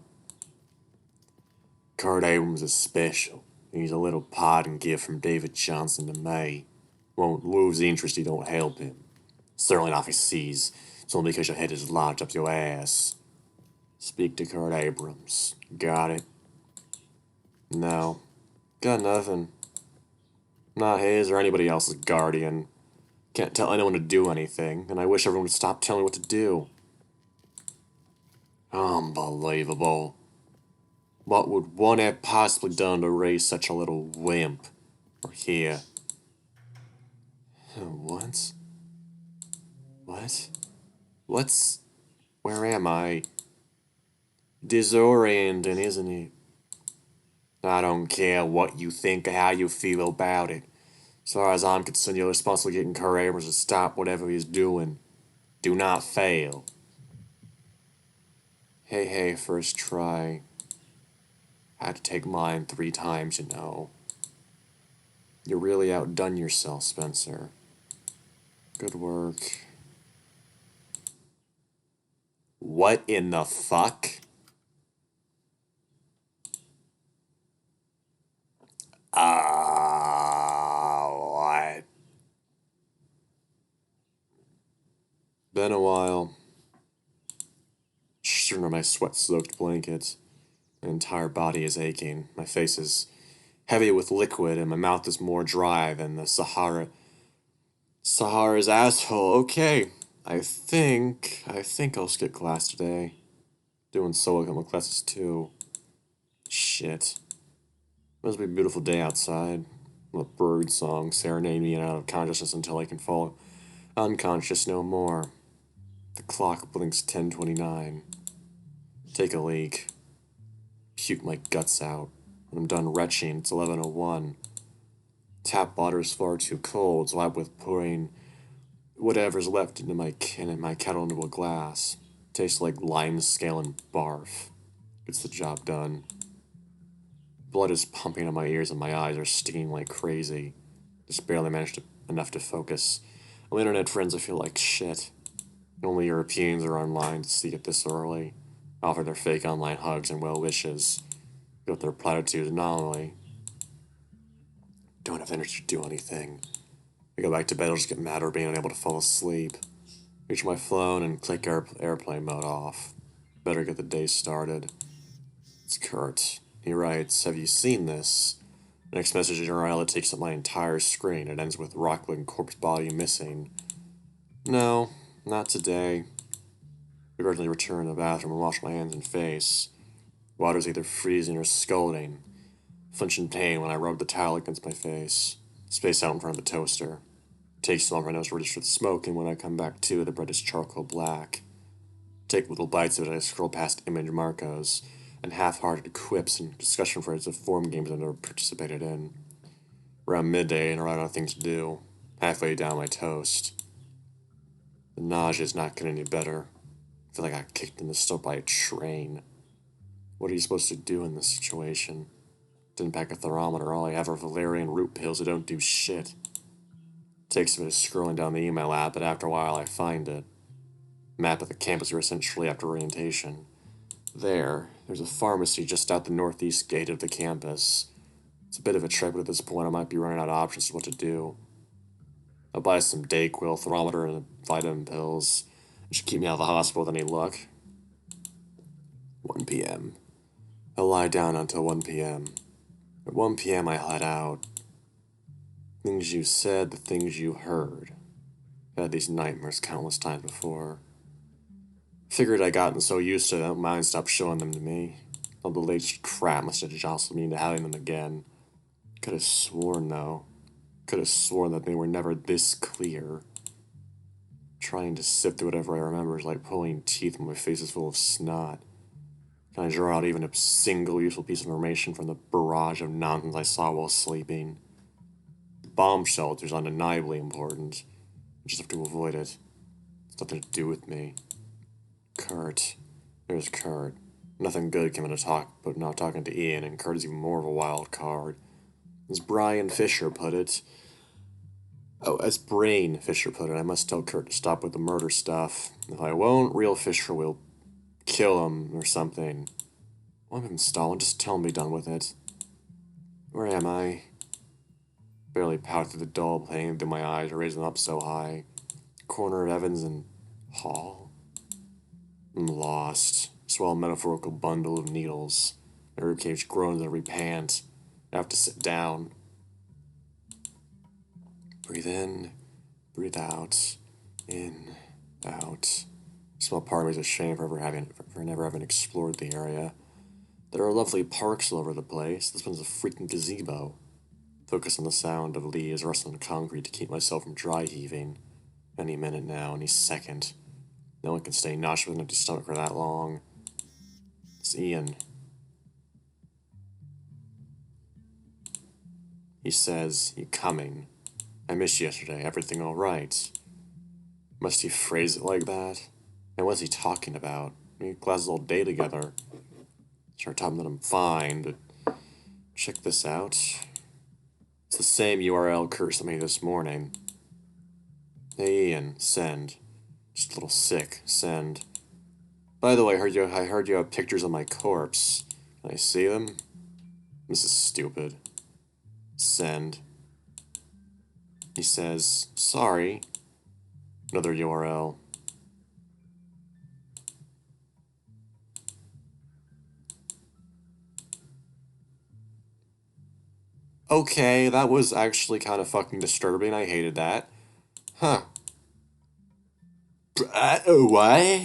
Kurt Abrams is special. He's a little parting gift from David Johnson to me. Won't lose interest, he don't help him. Certainly not if he sees. It's only because your head is lodged up your ass. Speak to Kurt Abrams. Got it? No. Got nothing. Not his or anybody else's guardian. Can't tell anyone to do anything, and I wish everyone would stop telling me what to do. Unbelievable. What would one have possibly done to raise such a little wimp? Or here. What? What? What's... Where am I? Disorienting, isn't it? I don't care what you think or how you feel about it. As far as I'm concerned, you're responsible for getting Kurt Abrams to stop whatever he's doing. Do not fail. Hey, first try. Had to take mine 3 times, you know. You really outdone yourself, Spencer. Good work. What in the fuck? What? Been a while. Just under my sweat-soaked blanket. My entire body is aching. My face is heavy with liquid, and my mouth is more dry than the Sahara's asshole. Okay, I think I'll skip class today. Doing solo couple classes too. Shit. Must be a beautiful day outside. A bird song serenade me out of consciousness until I can fall unconscious no more. The clock blinks 10:29. Take a leak. Puke my guts out. When I'm done retching, it's 11:01. Tap water is far too cold, so I'm with pouring whatever's left into my kettle into a glass. Tastes like lime scale and barf. Gets the job done. Blood is pumping in my ears and my eyes are stinging like crazy. Just barely managed enough to focus. On internet friends, I feel like shit. Only Europeans are online to see it this early. Offer their fake online hugs and well wishes. Go with their platitudes anomaly. Don't have energy to do anything. I go back to bed, I'll just get mad or being unable to fall asleep. Reach my phone and click airplane mode off. Better get the day started. It's Kurt. He writes, "Have you seen this?" Next message in RL, it takes up my entire screen. It ends with Rockland corpse body missing. No, not today. I gradually return to the bathroom and wash my hands and face. Water's either freezing or scalding. Flinch in pain when I rub the towel against my face. Space out in front of the toaster. Takes long for my nose to register the smoke, and when I come back to, the bread is charcoal black. Take little bites of it, I scroll past image marcos and half-hearted quips and discussion threads of forum games I've never participated in. Around midday, and I run out of things to do. Halfway down my toast. The nausea's not getting any better. I feel like I got kicked in the stomach by a train. What are you supposed to do in this situation? Didn't pack a thermometer. All I have are valerian root pills that don't do shit. Takes a bit of scrolling down the email app, but after a while I find it. Map of the campus we were sent shortly after orientation. There's a pharmacy just out the northeast gate of the campus. It's a bit of a trek, but at this point I might be running out of options of what to do. I'll buy some Dayquil, thermometer, and vitamin pills. It should keep me out of the hospital with any luck. 1 p.m. I'll lie down until 1 p.m. At 1 p.m. I head out. Things you said, the things you heard. I've had these nightmares countless times before. Figured I'd gotten so used to them, mind stopped showing them to me. All the latest crap must have jostled me into having them again. Could have sworn, though. Could have sworn that they were never this clear. Trying to sift through whatever I remember is like pulling teeth when my face is full of snot. Can I draw out even a single useful piece of information from the barrage of nonsense I saw while sleeping? The bomb shelter is undeniably important. I just have to avoid it. It's nothing to do with me. Kurt. There's Kurt. Nothing good came into talk, but not talking to Ian, and Kurt is even more of a wild card. As Brian Fisher put it... Oh, as Brain Fisher put it, I must tell Kurt to stop with the murder stuff. If I won't, real Fisher will kill him or something. Why am Stalin? Just tell him to be done with it. Where am I? Barely pout through the dull pain through my eyes, or raise them up so high. Corner of Evans and Hall? I'm lost. Swell metaphorical bundle of needles. My ribcage groans at every pant. I have to sit down. Breathe in, breathe out, in, out. Small part of me is ashamed for never having explored the area. There are lovely parks all over the place. This one's a freaking gazebo. Focus on the sound of leaves rustling on concrete to keep myself from dry heaving. Any minute now, any second. No one can stay nauseous with an empty stomach for that long. It's Ian. He says, "You coming? I missed you yesterday. Everything all right?" Must he phrase it like that? And what's he talking about? We had classes all day together. Start talking that I'm fine, but check this out. It's the same URL Kurt sent me this morning. Hey Ian, send. Just a little sick, send. By the way, I heard you have pictures of my corpse. Can I see them? This is stupid. Send. He says, sorry. Another URL. Okay, that was actually kind of fucking disturbing. I hated that. Huh. What?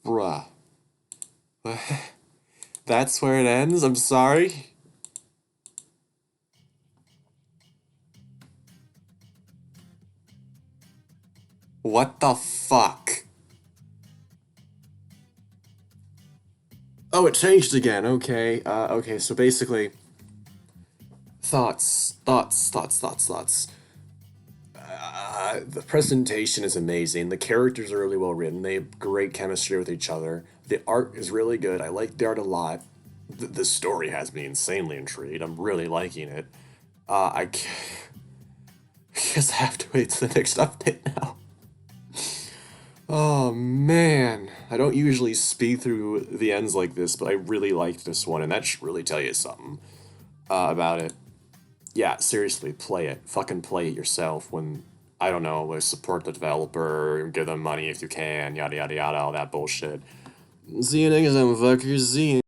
Bruh. That's where it ends? I'm sorry? What the fuck? Oh, it changed again. Okay. Okay, so basically, thoughts. The presentation is amazing. The characters are really well written. They have great chemistry with each other. The art is really good. I like the art a lot. The story has me insanely intrigued. I'm really liking it. I guess I have to wait to the next update now. Oh man, I don't usually speed through the ends like this, but I really liked this one, and that should really tell you something about it. Yeah, seriously, play it. Fucking play it yourself when, I don't know, like support the developer, give them money if you can, yada yada yada, all that bullshit. See you next time, fuckers. See you.